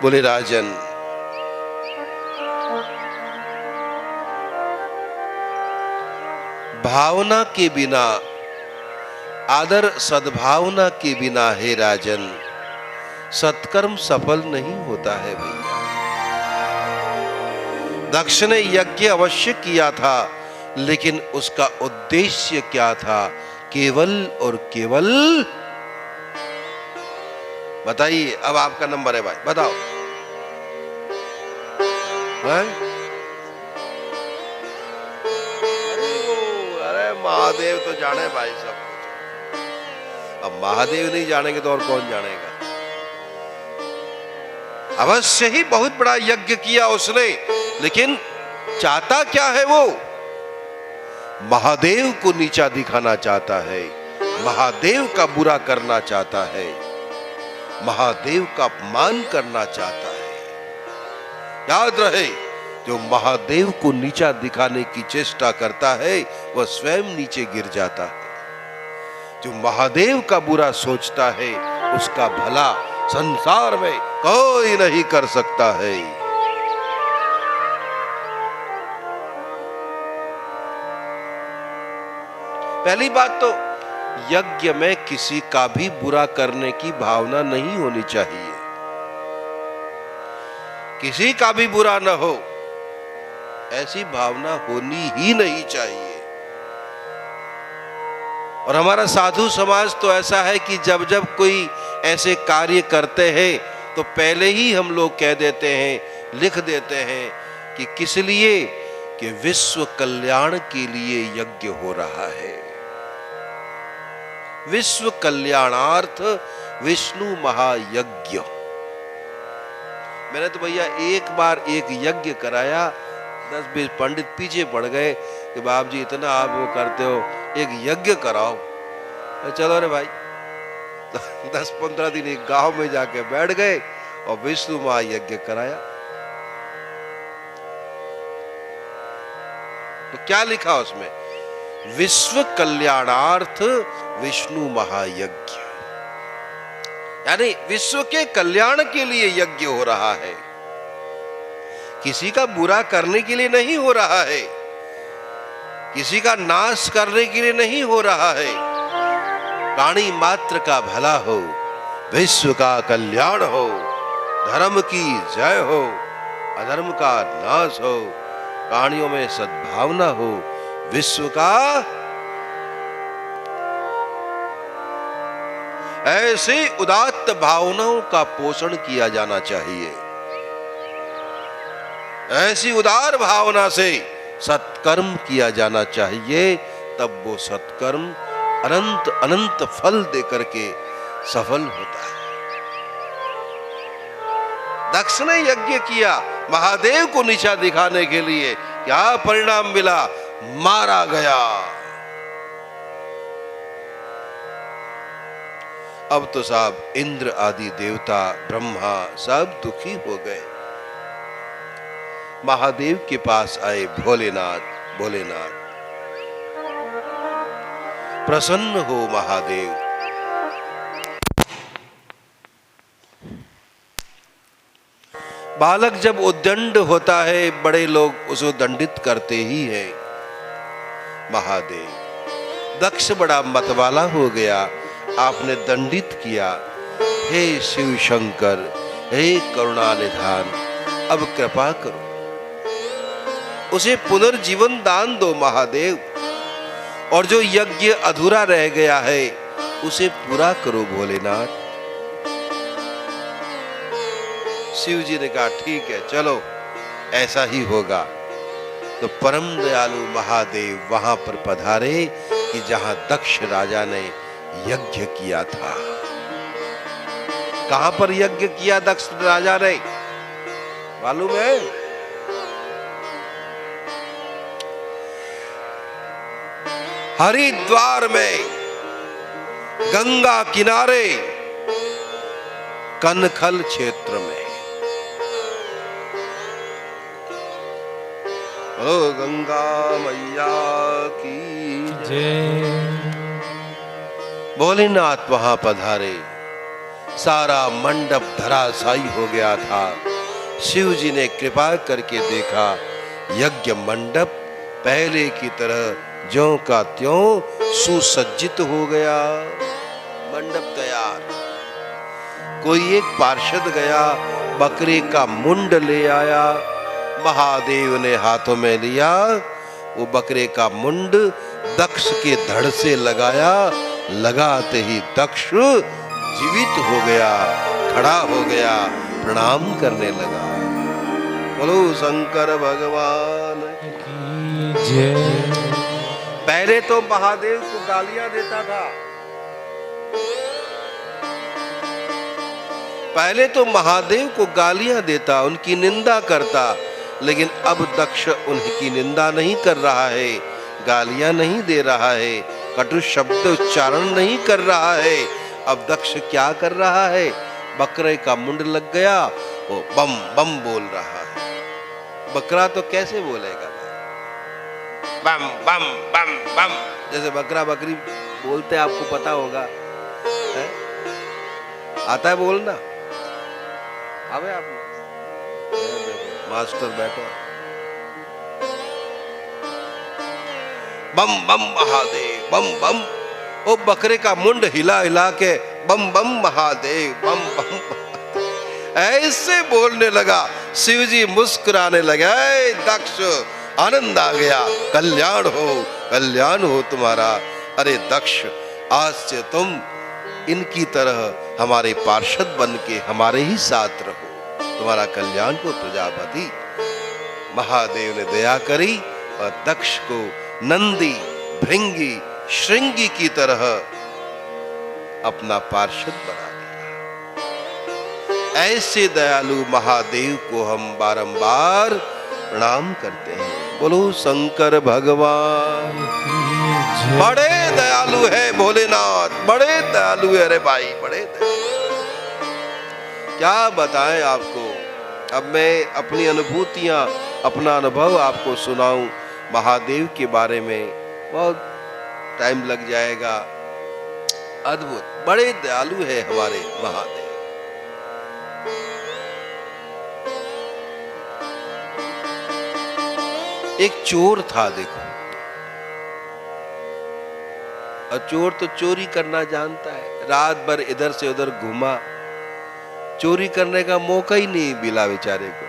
बोले, राजन, भावना के बिना, आदर सद्भावना के बिना, हे राजन, सत्कर्म सफल नहीं होता है भैया। दक्ष ने यज्ञ अवश्य किया था, लेकिन उसका उद्देश्य क्या था? केवल और केवल, बताइए। अब आपका नंबर है भाई, बताओ। अरे महादेव तो जाने भाई सब कुछ। अब महादेव नहीं जानेंगे तो और कौन जानेगा? अवश्य ही बहुत बड़ा यज्ञ किया उसने, लेकिन चाहता क्या है वो? महादेव को नीचा दिखाना चाहता है, महादेव का बुरा करना चाहता है, महादेव का अपमान करना चाहता है। याद रहे, जो महादेव को नीचा दिखाने की चेष्टा करता है वह स्वयं नीचे गिर जाता है। जो महादेव का बुरा सोचता है उसका भला संसार में कोई नहीं कर सकता है। पहली बात तो यज्ञ में किसी का भी बुरा करने की भावना नहीं होनी चाहिए, किसी का भी बुरा न हो ऐसी भावना होनी ही नहीं चाहिए। और हमारा साधु समाज तो ऐसा है कि जब जब कोई ऐसे कार्य करते हैं तो पहले ही हम लोग कह देते हैं, लिख देते हैं कि किस लिए, कि विश्व कल्याण के लिए यज्ञ हो रहा है। विश्व कल्याणार्थ विष्णु महायज्ञ। मैंने तो भैया एक बार एक यज्ञ कराया, 10-20 पंडित पीछे पड़ गए कि बाप जी इतना आप वो करते हो, एक यज्ञ कराओ। चलो रे भाई, 10-15 दिन एक गांव में जाके बैठ गए और विष्णु महायज्ञ कराया। तो क्या लिखा उसमें? विश्व कल्याणार्थ विष्णु महायज्ञ, यानी विश्व के कल्याण के लिए यज्ञ हो रहा है, किसी का बुरा करने के लिए नहीं हो रहा है, किसी का नाश करने के लिए नहीं हो रहा है। प्राणी मात्र का भला हो, विश्व का कल्याण हो, धर्म की जय हो, अधर्म का नाश हो, प्राणियों में सद्भावना हो, विश्व का ऐसी उदात्त भावनाओं का पोषण किया जाना चाहिए। ऐसी उदार भावना से सत्कर्म किया जाना चाहिए, तब वो सत्कर्म अनंत अनंत फल देकर के सफल होता है। दक्ष ने यज्ञ किया महादेव को नीचा दिखाने के लिए, क्या परिणाम मिला? मारा गया। अब तो साहब इंद्र आदि देवता, ब्रह्मा सब दुखी हो गए। महादेव के पास आए भोलेनाथ, भोलेनाथ प्रसन्न हो महादेव। बालक जब उद्दंड होता है, बड़े लोग उसे दंडित करते ही हैं। महादेव, दक्ष बड़ा मतवाला हो गया, आपने दंडित किया। हे शिव शंकर, हे करुणा निधान, अब कृपा करो, उसे पुनर्जीवन दान दो महादेव, और जो यज्ञ अधूरा रह गया है उसे पूरा करो भोलेनाथ। शिव जी ने कहा ठीक है, चलो ऐसा ही होगा। तो परम दयालु महादेव वहां पर पधारे कि जहां दक्ष राजा ने यज्ञ किया था। कहां पर यज्ञ किया दक्ष राजा ने, मालूम है? हरिद्वार में गंगा किनारे कनखल क्षेत्र में। ओ गंगा मैया की जय। भोलेनाथ वहां पधारे, सारा मंडप धराशायी हो गया था। शिव जी ने कृपा करके देखा, यज्ञ मंडप पहले की तरह ज्यों का त्यों सुसज्जित हो गया। मंडप तैयार। कोई एक पार्षद गया, बकरे का मुंड ले आया, महादेव ने हाथों में लिया, वो बकरे का मुंड दक्ष के धड़ से लगाया, लगाते ही दक्ष जीवित हो गया, खड़ा हो गया, प्रणाम करने लगा। बोलो शंकर भगवान की जय। पहले तो महादेव को गालियां देता था, पहले तो महादेव को गालियां देता, उनकी निंदा करता, लेकिन अब दक्ष उनकी निंदा नहीं कर रहा है, गालियां नहीं दे रहा है, कटु शब्द उच्चारण नहीं कर रहा है। अब दक्ष क्या कर रहा है? बकरे का मुंड लग गया, वो बम बम बोल रहा है। बकरा तो कैसे बोलेगा बम बम बम बम, जैसे बकरा बकरी बोलते हैं, आपको पता होगा है? आता है बोलना? आवे आप मास्टर बैठो। बम बम महादेव बम बम, ओ बकरे का मुंड हिला हिला के बम बम महादेव बम बम महादेव। ऐसे बोलने लगा। शिव जी मुस्कुराने लगे, दक्ष आनंद आ गया, कल्याण हो तुम्हारा। अरे दक्ष, आज से तुम इनकी तरह हमारे पार्षद बन के हमारे ही साथ रहो, तुम्हारा कल्याण हो प्रजापति। महादेव ने दया करी और दक्ष को नंदी, भृंगी, श्रृंगी की तरह अपना पार्षद बना दिया। ऐसे दयालु महादेव को हम बारंबार प्रणाम करते हैं। बोलो शंकर भगवान। बड़े दयालु है भोलेनाथ, बड़े दयालु है। अरे भाई बड़े दयालु, क्या बताएं आपको। अब मैं अपनी अनुभूतियां, अपना अनुभव आपको सुनाऊं महादेव के बारे में, बहुत टाइम लग जाएगा। अद्भुत, बड़े दयालु है हमारे महादेव। एक चोर था, देखो, और चोर तो चोरी करना जानता है। रात भर इधर से उधर घूमा, चोरी करने का मौका ही नहीं मिला बेचारे को।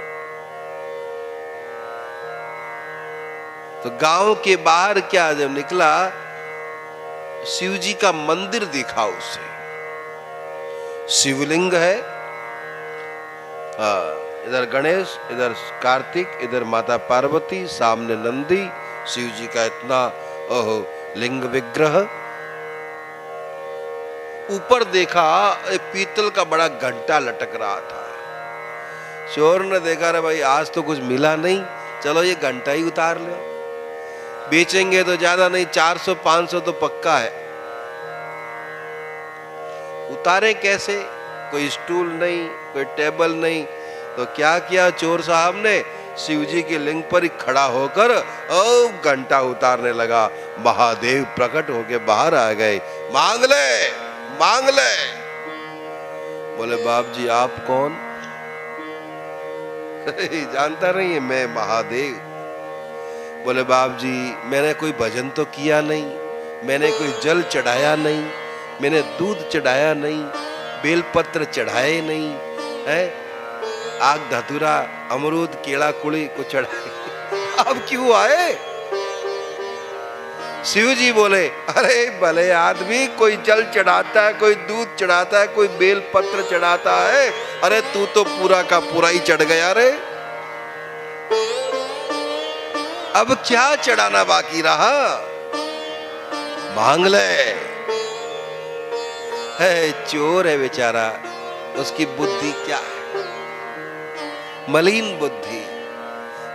तो गांव के बाहर क्या जब निकला, शिव जी का मंदिर दिखा उसे। शिवलिंग है, हाँ, इधर गणेश, इधर कार्तिक, इधर माता पार्वती, सामने नंदी, शिव जी का इतना ओहो लिंग विग्रह। ऊपर देखा एक पीतल का बड़ा घंटा लटक रहा था। चोर ने देखा, रे भाई आज तो कुछ मिला नहीं, चलो ये घंटा ही उतार लो, बेचेंगे तो ज्यादा नहीं, 400-500 तो पक्का है। उतारे कैसे, कोई स्टूल नहीं, कोई टेबल नहीं, तो क्या किया चोर साहब ने, शिव जी के लिंग पर ही खड़ा होकर घंटा उतारने लगा। महादेव प्रकट होके बाहर आ गए। मांग ले, मांग ले। बोले बाप जी आप कौन? जानता नहीं है, मैं महादेव। बोले बाप जी मैंने कोई भजन तो किया नहीं, मैंने कोई जल चढ़ाया नहीं, मैंने दूध चढ़ाया नहीं, बेलपत्र चढ़ाए नहीं है, आग धतूरा अमरूद केला कुड़ी को चढ़ाए, अब क्यों आए? शिव जी बोले अरे भले आदमी, कोई जल चढ़ाता है, कोई दूध चढ़ाता है, कोई बेलपत्र चढ़ाता है, अरे तू तो पूरा का पूरा ही चढ़ गया रे, अब क्या चढ़ाना बाकी रहा, मांग ले। है चोर है बेचारा, उसकी बुद्धि क्या है, मलिन बुद्धि।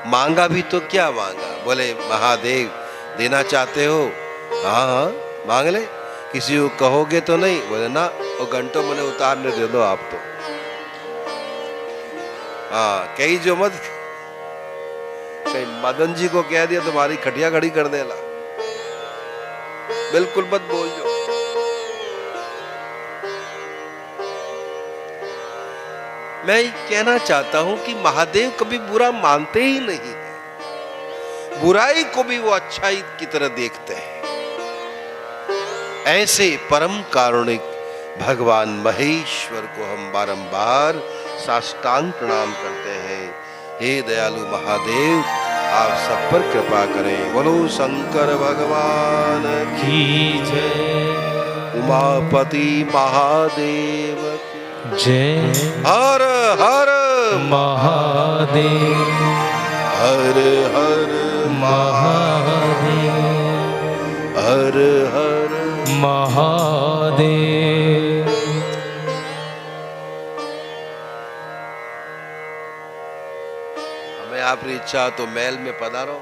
मांगा भी तो क्या मांगा, बोले महादेव देना चाहते हो? हाँ हाँ मांग ले, किसी को कहोगे तो नहीं? बोले ना, वो घंटों मैंने उतारने दे दो आप तो। हाँ कहीं जो मत, कहीं मदन जी को कह दिया तुम्हारी खटिया खड़ी कर देला, बिल्कुल मत बोल जो। मैं कहना चाहता हूं कि महादेव कभी बुरा मानते ही नहीं है, बुराई को भी वो अच्छाई की तरह देखते हैं। ऐसे परम कारुणिक भगवान महेश्वर को हम बारंबार साष्टांग प्रणाम करते हैं। हे दयालु महादेव आप सब पर कृपा करें। बोलो शंकर भगवान की जय, उमापति महादेव जय। हर हर महादेव, हर हर महादेव, हर हर महादेव। हमें आपकी इच्छा तो महल में पधारो,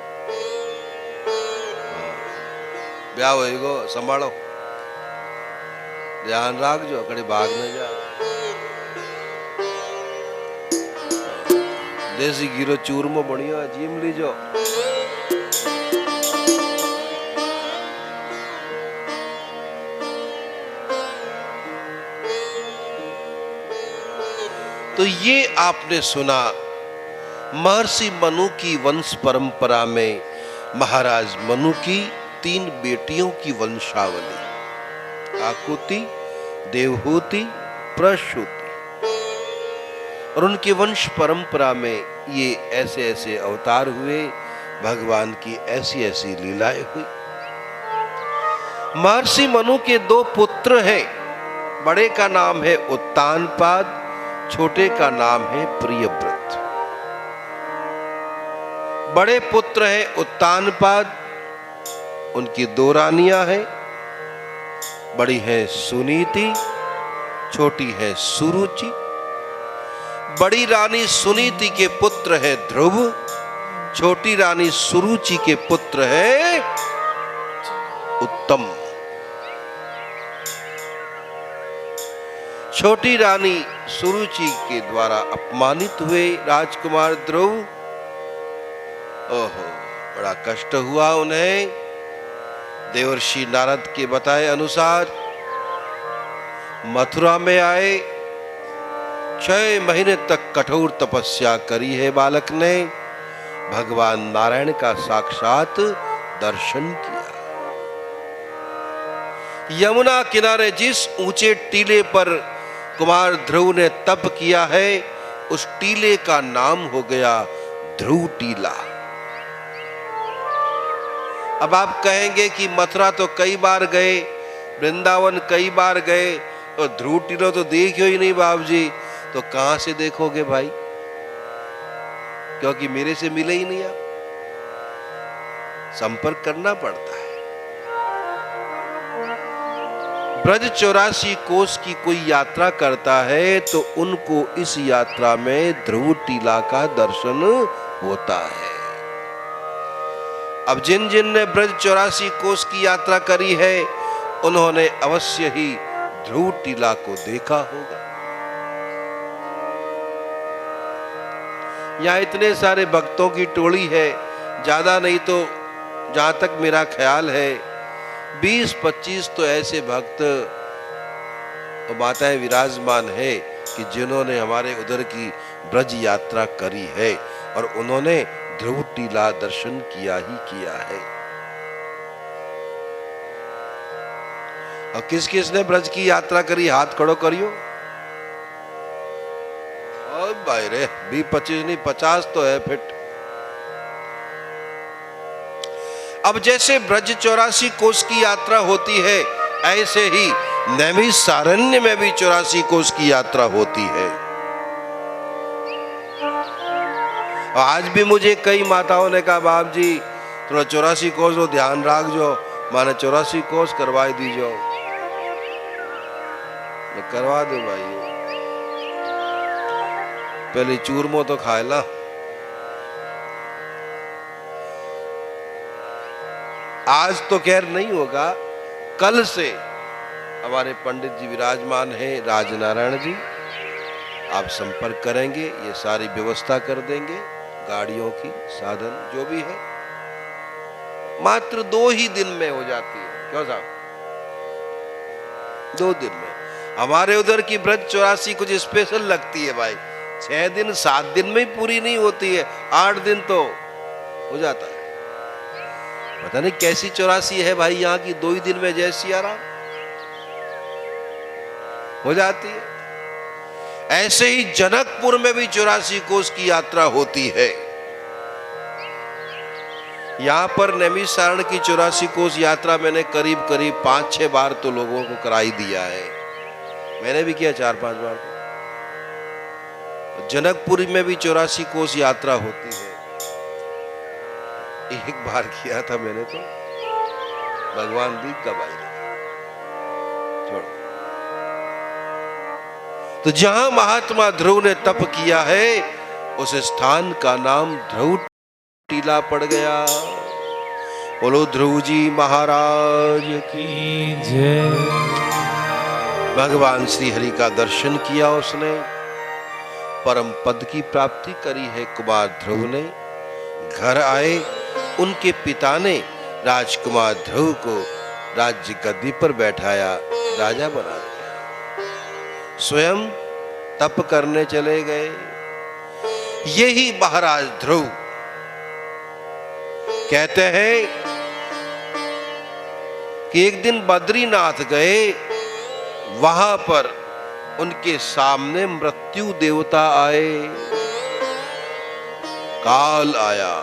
ब्याह होएगो संभालो, ध्यान राख जो कड़ी भाग न जा। देसी गिरो चूरमो बढ़िया है, जीम लीजो। तो ये आपने सुना महर्षि मनु की वंश परंपरा में महाराज मनु की 3 बेटियों की वंशावली, आकुति, देवहूति, प्रसूति। और उनके वंश परंपरा में ये ऐसे ऐसे अवतार हुए, भगवान की ऐसी ऐसी लीलाएं हुई। महर्षि मनु के 2 पुत्र हैं। बड़े का नाम है उत्तानपाद, छोटे का नाम है प्रियव्रत। बड़े पुत्र है उत्तानपाद, उनकी 2 रानियां हैं। बड़ी है सुनीति, छोटी है सुरुचि। बड़ी रानी सुनीति के पुत्र है ध्रुव, छोटी रानी सुरुचि के पुत्र है उत्तम। छोटी रानी सुरुचि के द्वारा अपमानित हुए राजकुमार ध्रुव। ओहो, बड़ा कष्ट हुआ उन्हें। देवर्षि नारद के बताए अनुसार मथुरा में आए। 6 महीने तक कठोर तपस्या करी है बालक ने। भगवान नारायण का साक्षात दर्शन किया। यमुना किनारे जिस ऊंचे टीले पर कुमार ध्रुव ने तप किया है, उस टीले का नाम हो गया ध्रुव टीला। अब आप कहेंगे कि मथुरा तो कई बार गए, वृंदावन कई बार गए, तो ध्रुव टीला तो देखियो ही नहीं बाबू जी। तो कहां से देखोगे भाई, क्योंकि मेरे से मिले ही नहीं आप। संपर्क करना पड़ता है। ब्रज 84 कोस की कोई यात्रा करता है तो उनको इस यात्रा में ध्रुव टीला का दर्शन होता है। अब जिन जिन ने ब्रज 84 कोस की यात्रा करी है, उन्होंने अवश्य ही ध्रुव टीला को देखा होगा। यहाँ इतने सारे भक्तों की टोली है, ज्यादा नहीं तो जहां तक मेरा ख्याल है 20-25 तो ऐसे भक्त और माताएं विराजमान है कि जिन्होंने हमारे उधर की ब्रज यात्रा करी है और उन्होंने ध्रुव टीला दर्शन किया ही किया है। और किस किस ने ब्रज की यात्रा करी, हाथ खड़ो करियो। और भाई रे 20-25 नहीं 50 तो है फिट। अब जैसे ब्रज 84 कोस की यात्रा होती है, ऐसे ही नैमिषारण्य में भी 84 कोस की यात्रा होती है। और आज भी मुझे कई माताओं ने कहा बाप जी थोड़ा 84 कोस हो ध्यान रख जो, माने 84 कोस करवा दीजो। करवा दो भाई, पहले चूरमो तो खाए ला। आज तो खैर नहीं होगा, कल से हमारे पंडित जी विराजमान हैं, राजनारायण जी। आप संपर्क करेंगे, ये सारी व्यवस्था कर देंगे, गाड़ियों की, साधन जो भी है। मात्र 2 ही दिन में हो जाती है। क्यों साहब? 2 दिन में। हमारे उधर की ब्रज 84 कुछ स्पेशल लगती है भाई, 6 दिन 7 दिन में ही पूरी नहीं होती है, 8 दिन तो हो जाता है। पता नहीं कैसी 84 है भाई यहाँ की, 2 ही दिन में जय सिया राम हो जाती है। ऐसे ही जनकपुर में भी 84 कोस की यात्रा होती है। यहां पर नैमिषारण्य की 84 कोस यात्रा मैंने करीब करीब 5-6 बार तो लोगों को कराई दिया है। मैंने भी किया 4-5 बार। जनकपुर में भी 84 कोस यात्रा होती है। एक बार किया था मैंने तो, भगवान दी कब आई छोड़। तो जहां महात्मा ध्रुव ने तप किया है, उस स्थान का नाम ध्रुव टीला पड़ गया। बोलो ध्रुव जी महाराज की जय। भगवान श्री हरि का दर्शन किया उसने। परम पद की प्राप्ति करी है कुमार ध्रुव ने। घर आए, उनके पिता ने राजकुमार ध्रुव को राज्य गद्दी पर बैठाया, राजा बना दिया। स्वयं तप करने चले गए। यही महाराज ध्रुव कहते हैं कि एक दिन बद्रीनाथ गए, वहां पर उनके सामने मृत्यु देवता आए, काल आया।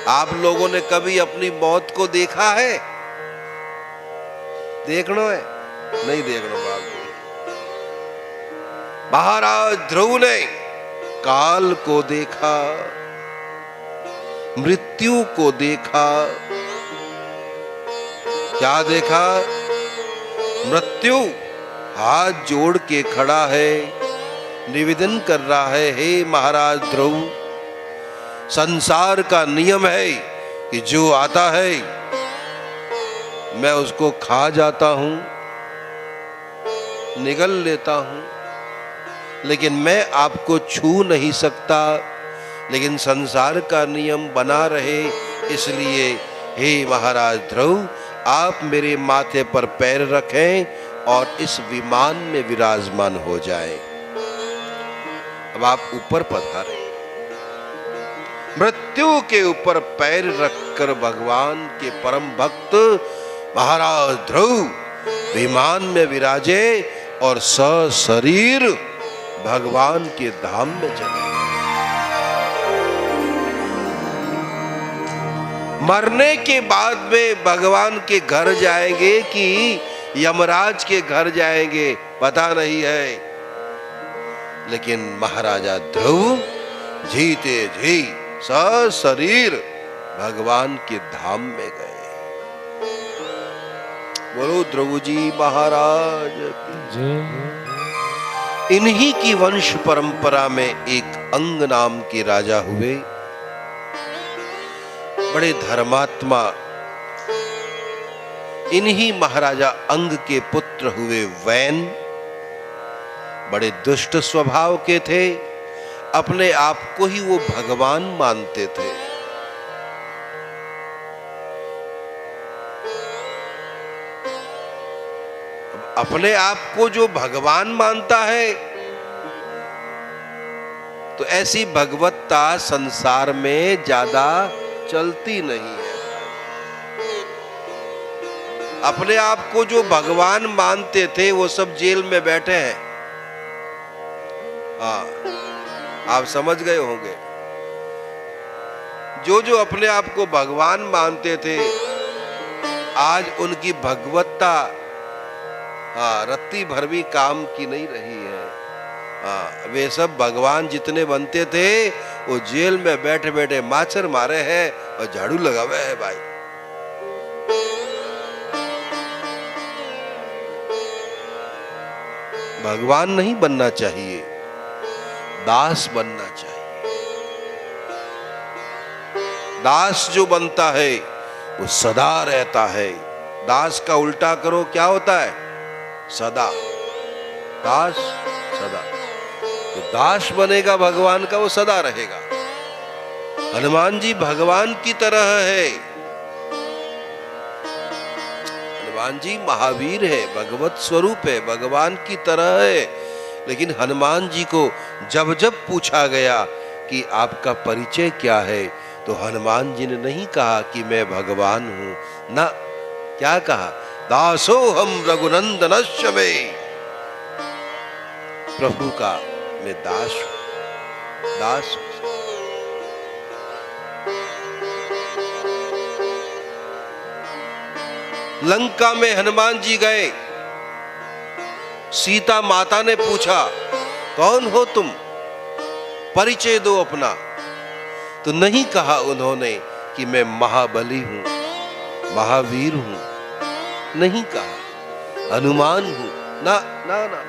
आप लोगों ने कभी अपनी मौत को देखा है? देखना है? नहीं देखना बाप। महाराज ध्रुव ने काल को देखा, मृत्यु को देखा। क्या देखा? मृत्यु हाथ जोड़ के खड़ा है, निवेदन कर रहा है, हे महाराज ध्रुव, संसार का नियम है कि जो आता है मैं उसको खा जाता हूं, निगल लेता हूं, लेकिन मैं आपको छू नहीं सकता। लेकिन संसार का नियम बना रहे, इसलिए हे महाराज ध्रुव, आप मेरे माथे पर पैर रखें और इस विमान में विराजमान हो जाएं। अब आप ऊपर पधारें। मृत्यु के ऊपर पैर रखकर भगवान के परम भक्त महाराज ध्रुव विमान में विराजे और सशरीर भगवान के धाम में चले। मरने के बाद में भगवान के घर जाएंगे कि यमराज के घर जाएंगे पता नहीं है, लेकिन महाराजा ध्रुव जीते जी सशरीर भगवान के धाम में गए। बोलो ध्रुव जी महाराज की जय। इन्हीं की वंश परंपरा में एक अंग नाम के राजा हुए, बड़े धर्मात्मा। इन्हीं महाराजा अंग के पुत्र हुए वैन, बड़े दुष्ट स्वभाव के थे, अपने आप को ही वो भगवान मानते थे। अपने आप को जो भगवान मानता है, तो ऐसी भगवत्ता संसार में ज्यादा चलती नहीं है। अपने आप को जो भगवान मानते थे वो सब जेल में बैठे हैं। हाँ, आप समझ गए होंगे। जो जो अपने आप को भगवान मानते थे, आज उनकी भगवत्ता रत्ती भर भी काम की नहीं रही है। वे सब भगवान जितने बनते थे वो जेल में बैठे बैठे माचर मारे हैं और झाड़ू लगावे हैं भाई। भगवान नहीं बनना चाहिए, दास बनना चाहिए। दास जो बनता है वो सदा रहता है। दास का उल्टा करो, क्या होता है? सदा। दास सदा। तो दास बनेगा भगवान का, वो सदा रहेगा। हनुमान जी भगवान की तरह है। हनुमान जी महावीर है, भगवत स्वरूप है, भगवान की तरह है। लेकिन हनुमान जी को जब जब पूछा गया कि आपका परिचय क्या है, तो हनुमान जी ने नहीं कहा कि मैं भगवान हूं। ना, क्या कहा? दासो हम रघुनंदनस्य में, प्रभु का मैं दास हूं, दास हूं। लंका में हनुमान जी गए, सीता माता ने पूछा कौन हो तुम, परिचय दो अपना। तो नहीं कहा उन्होंने कि मैं महाबली हूं, महावीर हूं, नहीं कहा हनुमान हूं, ना ना ना,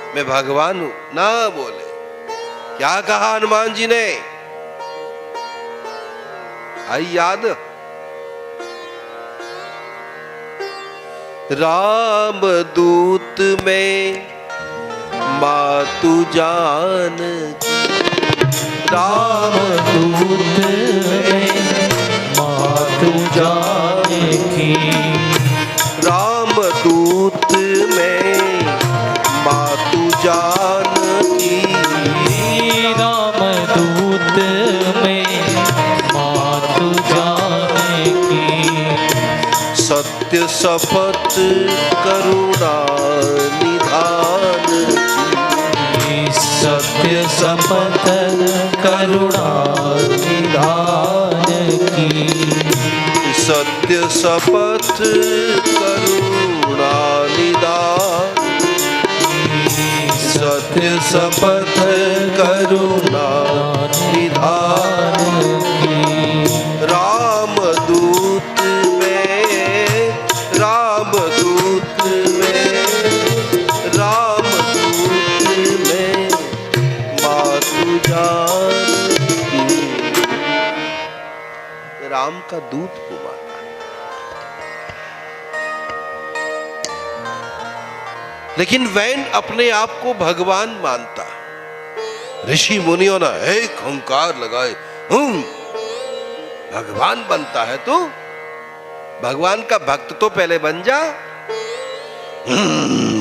मैं भगवान हूं, ना बोले। क्या कहा हनुमान जी ने? आई याद? राम दूत में मातु जानकी। राम दूत में मातु जानकी। राम दूत में मातु जानकी। राम दूत में मातु जानकी। सत्य शपथ करुणा निधान की। सत्य शपथ करुणा निधान की। सत्य शपथ करुणा निधान। सत्य शपथ करुणा निधान की। राम दूत में राम दूत में राम दूत में मातु जानकी। राम का दूत को माता है। लेकिन वैन अपने आप को भगवान मानता। ऋषि मुनियों ने एक हुंकार लगाए, भगवान बनता है तू? भगवान का भक्त तो पहले बन जा।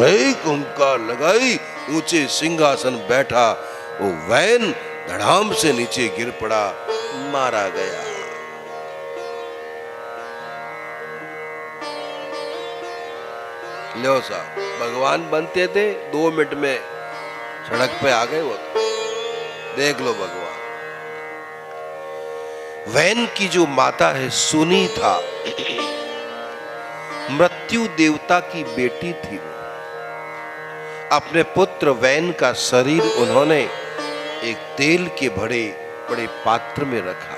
एक हुंकार लगाई, ऊंचे सिंहासन बैठा। वो वैन धड़ाम से नीचे गिर पड़ा, मारा गया। लो साहब, भगवान बनते थे 2 मिनट में सड़क पे आ गए वो तो। देख लो भगवान। वैन की जो माता है सुनीता, मृत्यु देवता की बेटी थी वो। अपने पुत्र वैन का शरीर उन्होंने एक तेल के बड़े बड़े पात्र में रखा।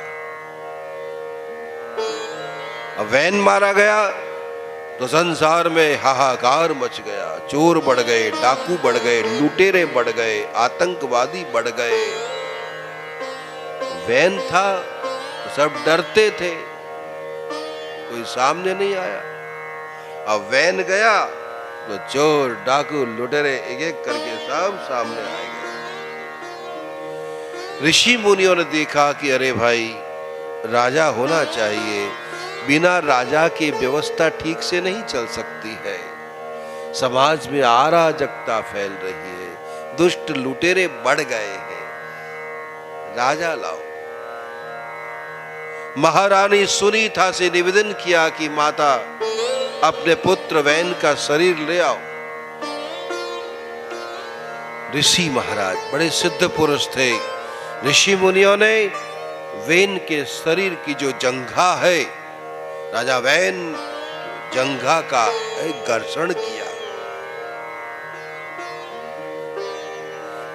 अब वैन मारा गया तो संसार में हाहाकार मच गया। चोर बढ़ गए, डाकू बढ़ गए, लुटेरे बढ़ गए, आतंकवादी बढ़ गए। वैन था तो सब डरते थे, कोई सामने नहीं आया। अब वैन गया तो चोर डाकू लुटेरे एक एक करके सब सामने आए गए। ऋषि मुनियों ने देखा कि अरे भाई, राजा होना चाहिए, बिना राजा की व्यवस्था ठीक से नहीं चल सकती है। समाज में अराजकता फैल रही है, दुष्ट लुटेरे बढ़ गए हैं, राजा लाओ। महारानी सुनीता से निवेदन किया कि माता, अपने पुत्र वैन का शरीर ले आओ। ऋषि महाराज बड़े सिद्ध पुरुष थे। ऋषि मुनियों ने वैन के शरीर की जो जंघा है, राजा वैन जंघा का एक घर्षण किया।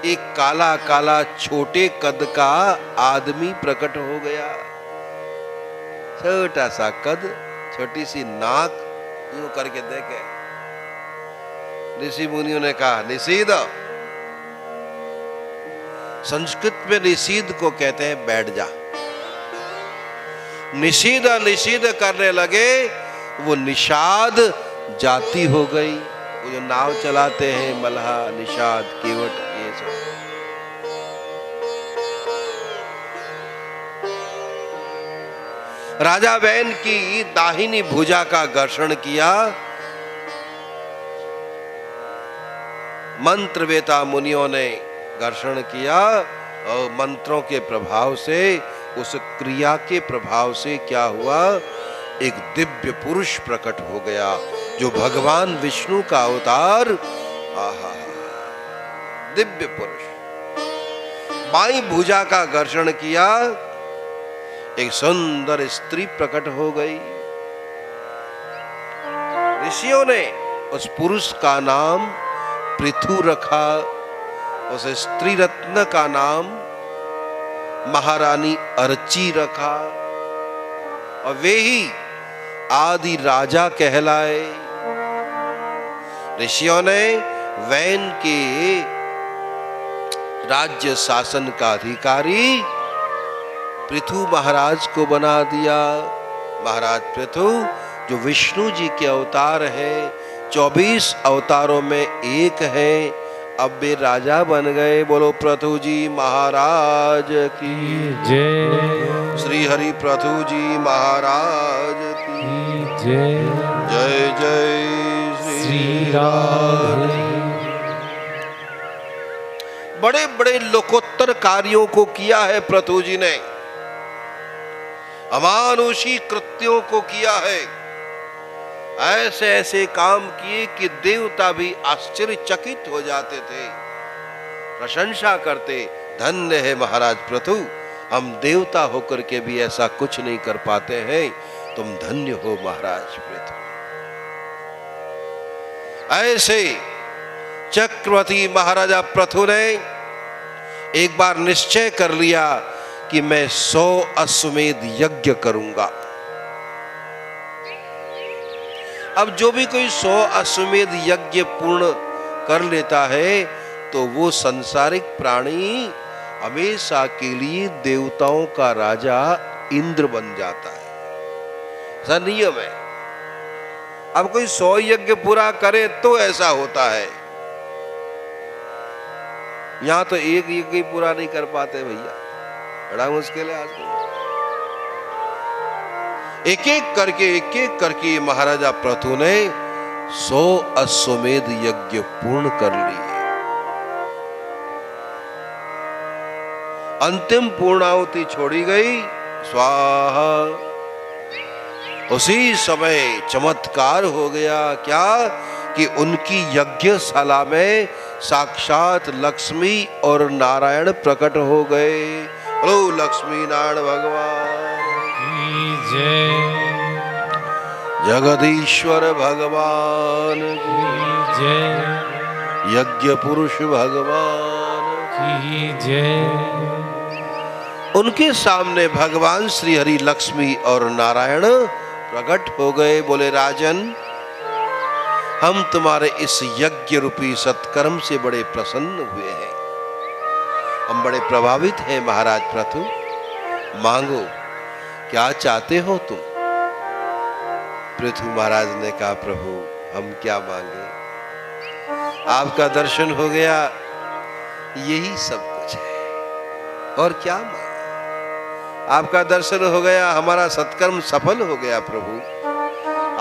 एक काला काला छोटे कद का आदमी प्रकट हो गया। छोटा सा कद, छोटी सी नाक, यूं करके देखे। ऋषि मुनियों ने कहा निषीद। संस्कृत में निषीद को कहते हैं बैठ जा। निषीद निषीद करने लगे, वो निषाद जाति हो गई। वो जो नाव चलाते हैं, मल्हा, निषाद, केवट, ये सब। राजा वैन की दाहिनी भुजा का घर्षण किया। मंत्रवेता मुनियों ने घर्षण किया और मंत्रों के प्रभाव से, उस क्रिया के प्रभाव से क्या हुआ, एक दिव्य पुरुष प्रकट हो गया जो भगवान विष्णु का अवतार। आहा, दिव्य पुरुष। बाई भुजा का घर्षण किया, एक सुंदर स्त्री प्रकट हो गई। ऋषियों ने उस पुरुष का नाम पृथु रखा, उस स्त्री रत्न का नाम महारानी अर्ची रखा, और वे ही आदि राजा कहलाए। ऋषियों ने वैन के राज्य शासन का अधिकारी पृथु महाराज को बना दिया। महाराज पृथु जो विष्णु जी के अवतार है, 24 अवतारों में एक है, अब वे राजा बन गए। बोलो पृथु जी महाराज की जय श्री हरि पृथु जी महाराज की जय जय जय श्री राम। बड़े बड़े लोकोत्तर कार्यों को किया है पृथु जी ने, अमानुषी कृत्यों को किया है। ऐसे ऐसे काम किए कि देवता भी आश्चर्यचकित हो जाते थे, प्रशंसा करते, धन्य है महाराज पृथु, हम देवता होकर के भी ऐसा कुछ नहीं कर पाते हैं, तुम धन्य हो महाराज पृथु। ऐसे चक्रवर्ती महाराजा पृथु ने एक बार निश्चय कर लिया कि मैं 100 अश्वमेध यज्ञ करूंगा। अब जो भी कोई 100 अश्वमेध यज्ञ पूर्ण कर लेता है तो वो संसारिक प्राणी हमेशा के लिए देवताओं का राजा इंद्र बन जाता है। ऐसा नियम है। अब कोई 100 यज्ञ पूरा करे तो ऐसा होता है। यहां तो एक यज्ञ ही पूरा नहीं कर पाते भैया, बड़ा मुश्किल है आजकल। एक एक करके महाराजा पृथु ने 100 अश्वमेध यज्ञ पूर्ण कर लिए। अंतिम पूर्णाहुति छोड़ी गई, स्वाहा। उसी समय चमत्कार हो गया। क्या कि उनकी यज्ञशाला में साक्षात लक्ष्मी और नारायण प्रकट हो गए। बोलो लक्ष्मी नारायण भगवान की जय जगदीश्वर भगवान की जय यज्ञ पुरुष भगवान की जय। उनके सामने भगवान श्री हरि लक्ष्मी और नारायण प्रकट हो गए। बोले राजन, हम तुम्हारे इस यज्ञ रूपी सत्कर्म से बड़े प्रसन्न हुए हैं, हम बड़े प्रभावित हैं महाराज पृथु। मांगो, क्या चाहते हो तुम? पृथु महाराज ने कहा, प्रभु हम क्या मांगे, आपका दर्शन हो गया, यही सब कुछ है, और क्या मांगे। आपका दर्शन हो गया, हमारा सत्कर्म सफल हो गया। प्रभु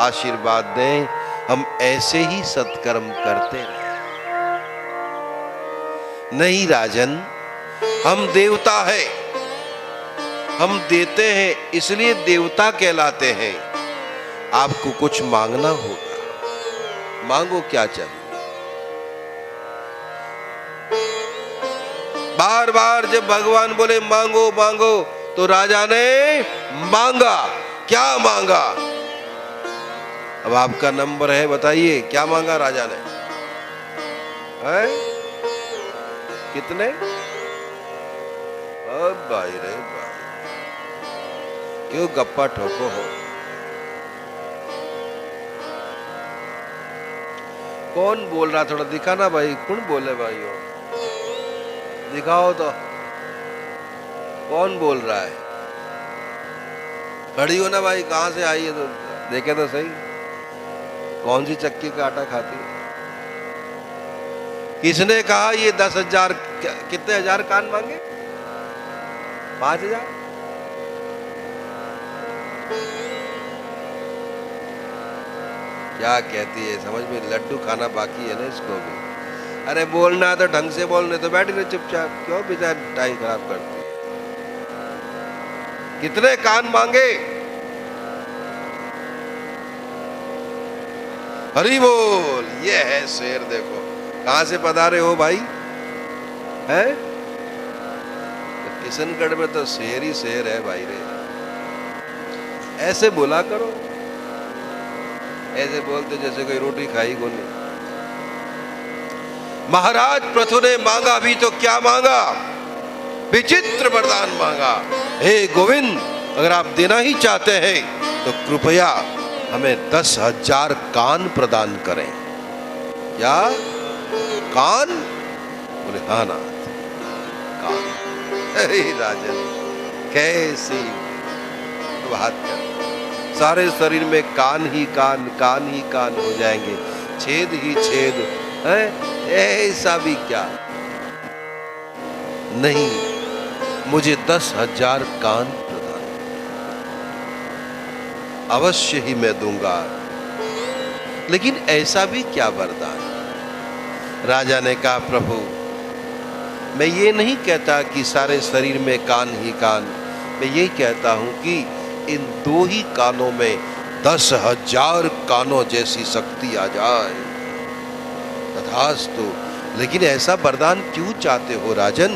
आशीर्वाद दें, हम ऐसे ही सत्कर्म करते रहे। नहीं राजन, हम देवता हैं, हम देते हैं इसलिए देवता कहलाते हैं। आपको कुछ मांगना होगा, मांगो क्या चाहिए। बार बार जब भगवान बोले मांगो मांगो, तो राजा ने मांगा। क्या मांगा? अब आपका नंबर है, बताइए क्या मांगा राजा ने? है? कितने? अब भाई रे भाई, क्यों गप्पा ठोको हो? कौन बोल रहा? थोड़ा दिखाना भाई, कौन बोले भाई हो? दिखाओ तो, कौन बोल रहा है? खड़ी हो ना भाई, कहां से आई है तो देखे तो सही, कौन सी चक्की का आटा खाती है? किसने कहा ये 10,000? कितने हजार कान मांगे? 5,000? क्या कहती है समझ में? लड्डू खाना बाकी है ना इसको भी। अरे बोलना है तो ढंग से बोलने, तो बैठ रहे चुपचाप, क्यों बेचारा टाइम खराब करती है? कितने कान मांगे? हरि बोल। ये है शेर, देखो कहां से पधारे हो भाई, है? किशनगढ़ में तो शेर ही शेर है भाई रे। ऐसे बोला करो, ऐसे बोलते जैसे कोई रोटी खाई को नहीं। महाराज पृथु ने मांगा भी तो क्या मांगा? विचित्र वरदान मांगा। हे गोविंद, अगर आप देना ही चाहते हैं तो कृपया हमें 10,000 कान प्रदान करें। क्या कान? बोले हाँ नाथ, कान। राजन कैसी बात कर, सारे शरीर में कान ही कान, कान ही कान हो जाएंगे, छेद ही छेद है। ऐसा भी क्या? नहीं, मुझे 10,000 कान प्रदान, अवश्य ही मैं दूंगा। लेकिन ऐसा भी क्या वरदान? राजा ने कहा, प्रभु मैं ये नहीं कहता कि सारे शरीर में कान ही कान, मैं यही कहता हूं कि इन 2 ही कानों में 10,000 कानों जैसी शक्ति आ जाए। तथास्तु। लेकिन ऐसा वरदान क्यों चाहते हो राजन,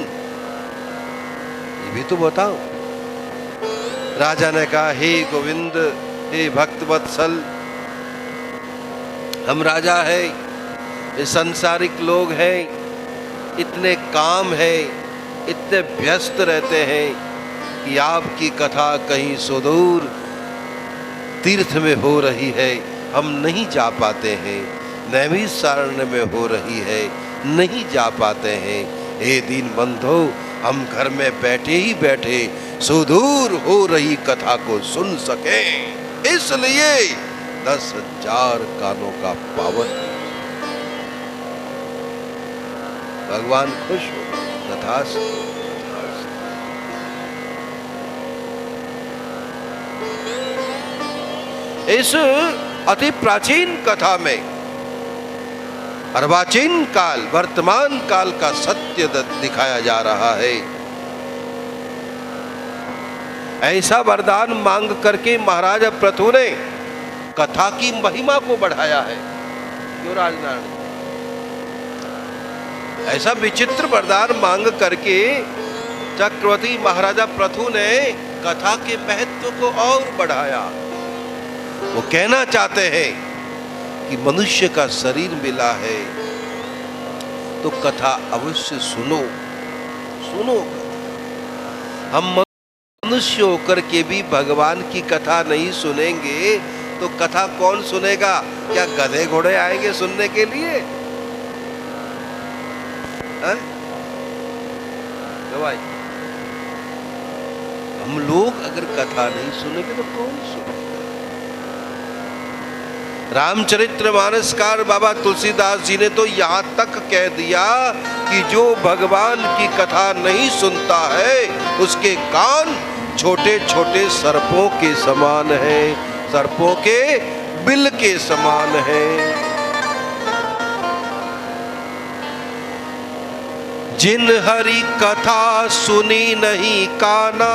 ये भी तो बताओ। राजा ने कहा, हे गोविंद, हे भक्त वत्सल, हम राजा है, ये सांसारिक लोग हैं, इतने काम है, इतने व्यस्त रहते हैं कि आपकी कथा कहीं सुदूर तीर्थ में हो रही है, हम नहीं जा पाते हैं। नैमिषारण्य में हो रही है, नहीं जा पाते हैं। हे दीन बंधो, हम घर में बैठे ही बैठे सुदूर हो रही कथा को सुन सकें, इसलिए 10,000 कानों का पावन। भगवान खुश हो। तथास्तु। इस अति प्राचीन कथा में अर्वाचीन काल, वर्तमान काल का सत्य दिखाया जा रहा है। ऐसा वरदान मांग करके महाराजा पृथु ने कथा की महिमा को बढ़ाया है। क्यों राजनारायण? ऐसा विचित्र वरदान मांग करके चक्रवर्ती महाराजा पृथु ने कथा के महत्व को और बढ़ाया। वो कहना चाहते हैं कि मनुष्य का शरीर मिला है तो कथा अवश्य सुनो, सुनो। हम मनुष्य होकर के भी भगवान की कथा नहीं सुनेंगे तो कथा कौन सुनेगा? क्या गधे घोड़े आएंगे सुनने के लिए? तो भाई, हम लोग अगर कथा नहीं सुनेंगे तो कौन सुनेगा? रामचरितमानसकार बाबा तुलसीदास जी ने तो यहां तक कह दिया कि जो भगवान की कथा नहीं सुनता है उसके कान छोटे छोटे सर्पों के समान है, सर्पों के बिल के समान है। जिन हरि कथा सुनी नहीं काना,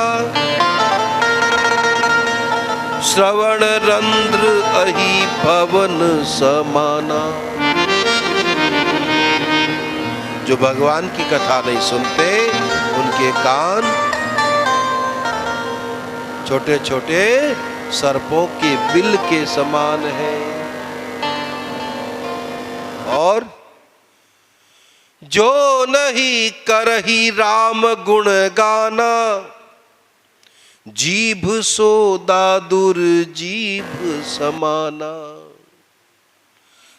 श्रवण रंध्र अहि भवन समाना। जो भगवान की कथा नहीं सुनते उनके कान छोटे छोटे सर्पों के बिल के समान है। और जो नहीं करही राम गुण गाना, जीभ सो दादुर जीभ समाना।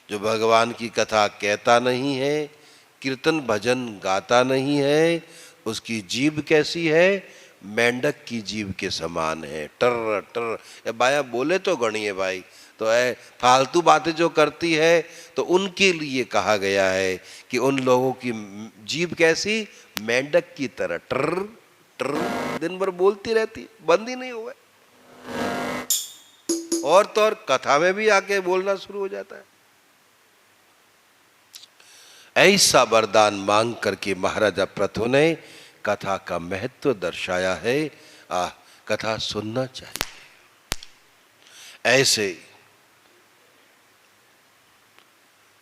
जो भगवान की कथा कहता नहीं है, कीर्तन भजन गाता नहीं है, उसकी जीभ कैसी है? मेंढक की जीभ के समान है। टर टर। बाया बोले तो गणिए भाई, तो फालतू बातें जो करती है तो उनके लिए कहा गया है कि उन लोगों की जीभ कैसी? मेंढक की तरह टर टर, दिन भर बोलती रहती, बंद ही नहीं हुआ। और तो और कथा में भी आके बोलना शुरू हो जाता है। ऐसा वरदान मांग करके महाराजा पृथु ने कथा का महत्व दर्शाया है। कथा सुनना चाहिए। ऐसे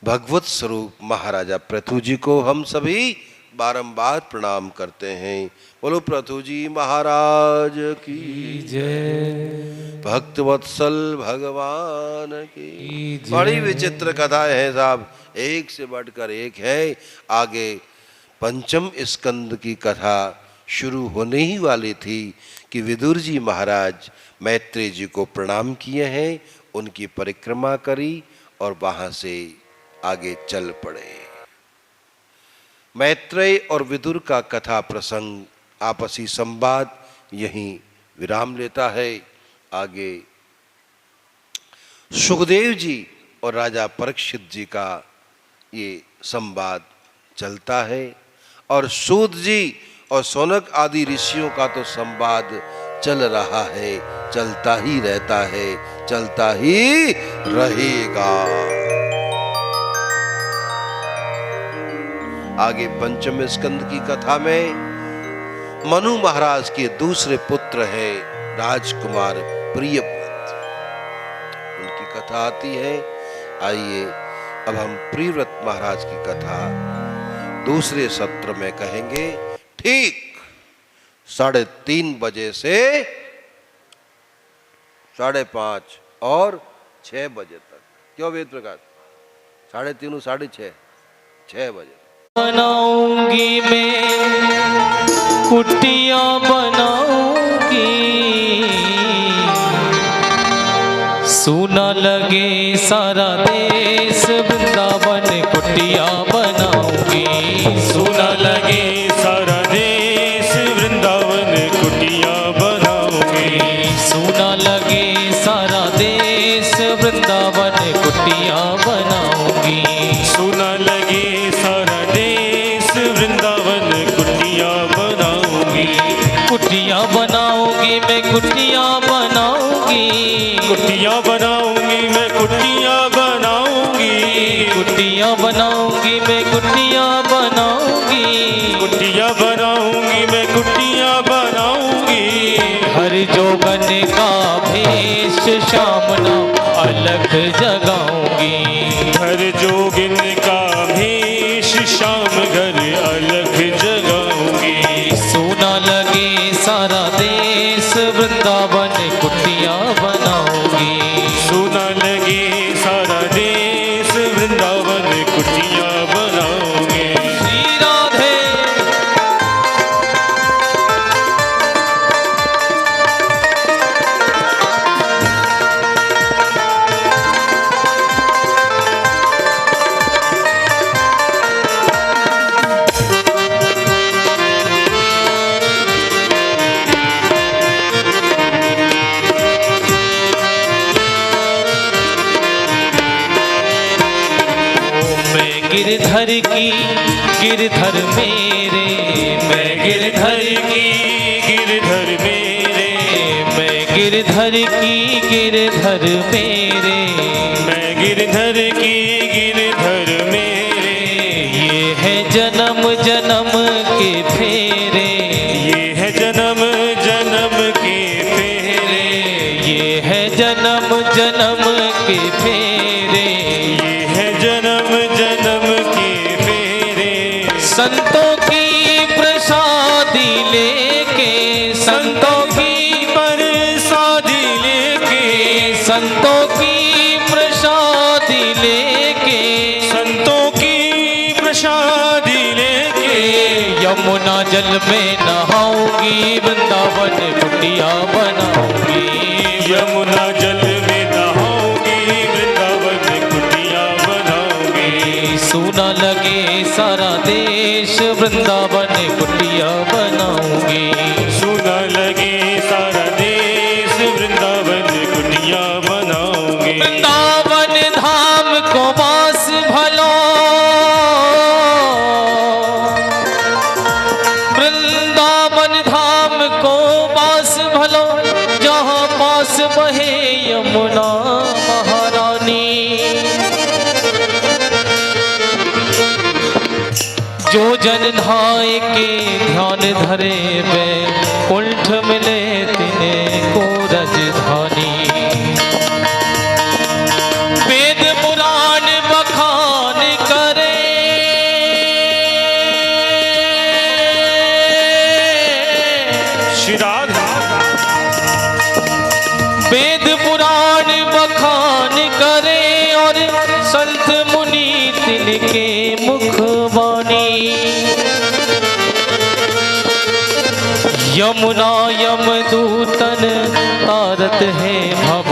भगवत स्वरूप महाराजा पृथु जी को हम सभी बारंबार प्रणाम करते हैं। बोलो पृथु जी महाराज की जय। भक्त वत्सल भगवान की जय। बड़ी विचित्र कथाएं हैं साहब, एक से बढ़कर एक है। आगे पंचम स्कंद की कथा शुरू होने ही वाली थी कि विदुर जी महाराज मैत्रेय जी को प्रणाम किए हैं, उनकी परिक्रमा करी और वहां से आगे चल पड़े। मैत्रेय और विदुर का कथा प्रसंग, आपसी संवाद यहीं विराम लेता है। आगे सुखदेव जी और राजा परीक्षित जी का ये संवाद चलता है और सूत जी और शौनक आदि ऋषियों का तो संवाद चल रहा है, चलता ही रहता है, चलता ही रहेगा। आगे पंचम स्कंद की कथा में मनु महाराज के दूसरे पुत्र हैं राजकुमार प्रियव्रत, उनकी कथा आती है। आइए अब हम प्रियव्रत महाराज की कथा दूसरे सत्र में कहेंगे, ठीक 3:30 बजे से 5:30 और 6 बजे तक। क्यों वेद प्रकाश? 3:30 6:30 6 बजे बनाऊंगी मैं कुटिया बनाऊंगी, सुना लगे सारा देश वृंदावन कुटिया बनाऊंगी, सुना लगे सारा देश वृंदावन कुटिया बनाओगे, सुना लगे सारा देश वृंदावन कुटिया बनाऊंगी, सुना लगे सारा देश वृंदावन कुटिया बनाओगे, कुटिया बनाऊंगी मैं कुटिया बनाऊंगी, कुटिया बनाऊंगी मैं कुटिया बनाऊंगी, कुटिया बनाऊंगी मैं कुटिया बनाऊंगी, कुटिया बनाऊंगी मैं कुटिया बनाऊंगी, हर जोगन का भेष श्याम नाम अलग जगाऊंगी, हर जोगिन का भेष श्याम घर अलग जगाऊंगी, सुना लगे सारा देश वृंदावन कुटिया बनाऊंगी, सुना लगे सारा देश वृंदावन कुटिया बनाओगे। श्री राधे। गिरधर की गिरधर मेरे, मैं गिरधर की गिरधर मेरे, मैं गिरधर की गिरधर मेरे, मैं गिरधर की गिरधर मेरे, ये है जन्म जन्म के फेरे, ये है जन्म जन्म के फेरे, ये है जन्म जन्म के फेरे, ये है जन्म जन्म के फेरे, संतों की प्रसादी लेके, संतों की प्रसादी लेके, संतों की प्रसादी लेके, संतों की प्रसादी लेके, यमुना जल में नहाऊंगी वृंदावन कुटिया बनाऊंगी, यमुना जल में नहाऊंगी वृंदावन कुटिया बनाऊंगी, सुना लगे सारा देश वृंदावन कुटिया बनाऊंगी, सुना लगे सारा देश वृंदावन कुटिया बनाओगे, वृंदावन धाम को वास भलो, वृंदावन धाम को वास भलो, जहाँ पास बहे यमुना महारानी, जो जन नहाए के ध्यान धरे वे कुंठ मिले तिन्हें को रजधानी, वेद पुराण बखान करे, श्री राधा वेद पुराण बखान करे और संत मुनि तिनके मुखवाणी, यमुना यमदूतन तारत है भव,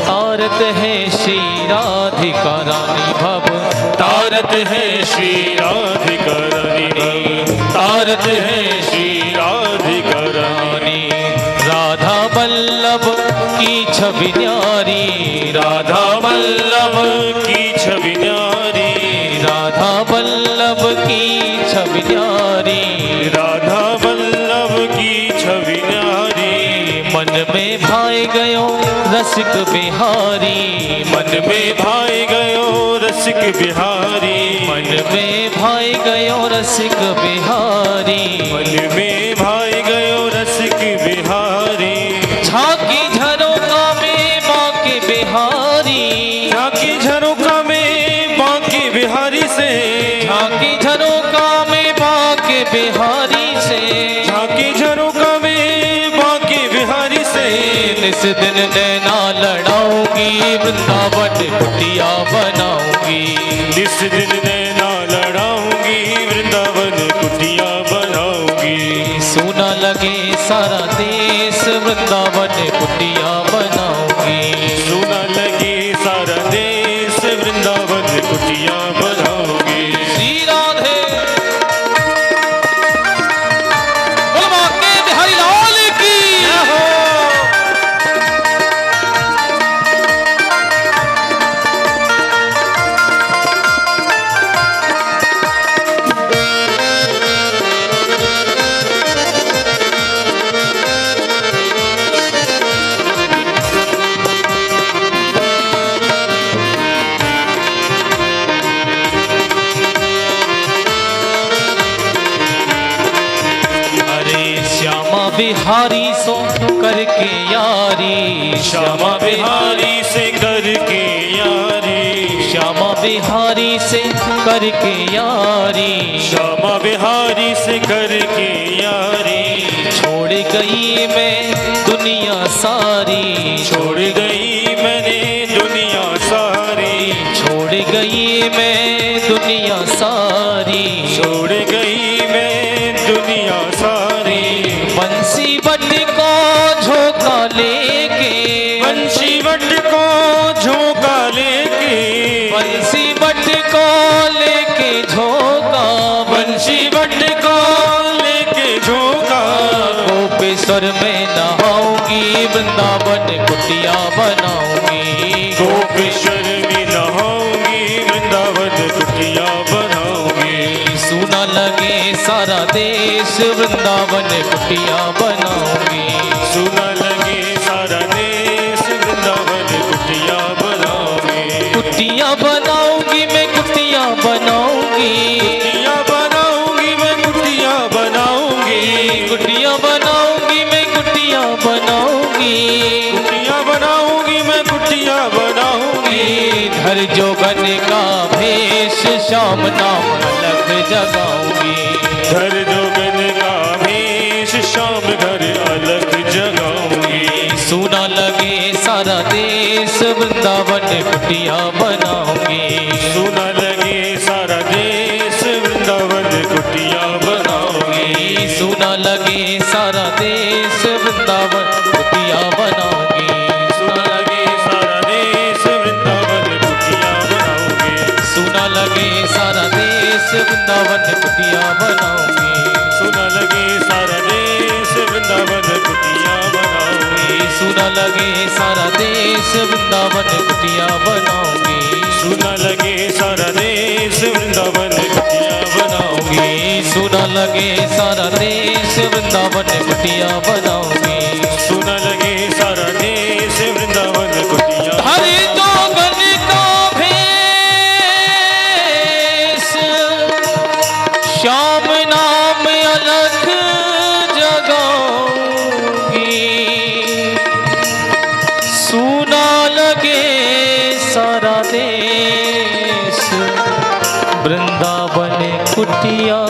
तारत है श्री राधिका रानी भव, तारत है श्री राधिका रानी भव, तारत है श्री राधिका रानी, राधा वल्लभ की छवि न्यारी, राधा वल्लभ की छवि न्यारी, राधा वल्लभ रसिक बिहारी, मन में भाई गयो रसिक बिहारी, मन में भाई गयो रसिक बिहारी, मन में भाई गयो रसिक बिहारी। झांकी झरोका में बांके बिहारी, झांकी झरोका में बांके बिहारी से, झांकी झरोका में बांके बिहारी से, झांकी झरोका में बांके बिहारी से। निस दिन नैना लड़ाऊंगी, वृंदावन कुटिया बनाऊंगी, जिस दिन नैना लड़ाऊंगी, वृंदावन कुटिया बनाऊंगी। सोना लगे सारा देश, वृंदावन कुटिया बनाऊंगी, सोना लगे सारा देश, वृंदावन कुटिया बनाऊंगी। श्री राधे बोल बांके बिहारी लाल की। अरे श्यामा बिहारी सो करके यारी, श्यामा बिहारी से करके यारी, श्यामा बिहारी से करके यारी, श्यामा बिहारी से करके यारी। छोड़ गई मैं दुनिया सारी, छोड़ गई मैंने दुनिया सारी, छोड़ गई मैं दुनिया सारी, छोड़ गई मैं दुनिया सारी। बंसी बट को झोंका लेके, बंशी बट को झोंका लेके, बंसी बट को लेके झोंका, बंशी बट को लेके झोंका। गोपेश्वर में नहाऊंगी, वृंदावन कुटिया बनाऊंगी, गोपेश्वर में नहाऊंगी, वृंदावन कुटिया बनाऊंगी। सुना लगे सारा देश, वृंदावन कुटिया बनाऊंगी, सुना लगे सारा देश, वृंदावन कुटिया बनाऊंगी। कुटिया बनाऊंगी मैं, कुटिया बनाऊंगी, कुटिया बनाऊंगी मैं, कुटिया बनाऊंगी, कुटिया बनाऊंगी मैं, कुटिया बनाऊंगी, कुटिया बनाऊंगी मैं, कुटिया बनाऊंगी। धर जोगन का भेष, श्याम नाम अलग जगाऊंगी, घर जोगन का भेष, शाम घर अलग जगाऊंगी। सुना लगे सारा देश, वृंदावन कुटिया बनाऊंगी, सुना लगे सारा देश, वृंदावन कुटिया बनाऊंगी। सुना लगे सारा देश, वृंदावन कुटिया बनाऊंगी, सुना लगे सारा देश, वृंदावन कुटिया बनाऊंगी। सुना लगे सारा देश, वृंदावन कुटिया बनाऊंगी, सुना लगे सारा देश, वृंदावन कुटिया बनाऊंगी। सुना लगे सारा देश, वृंदावन कुटिया बनाऊंगी, सुना लगे सारा देश, वृंदावन कुटिया बनाऊंगी। सुना लगे सारा देश, वृंदावन कुटिया बनाऊंगी, सुना लगे सारा देश, वृंदावन कुटिया। हरि जोगन का भेष, श्याम नाम अलख जगाऊंगी, सुना लगे सारा देश, वृंदावन कुटिया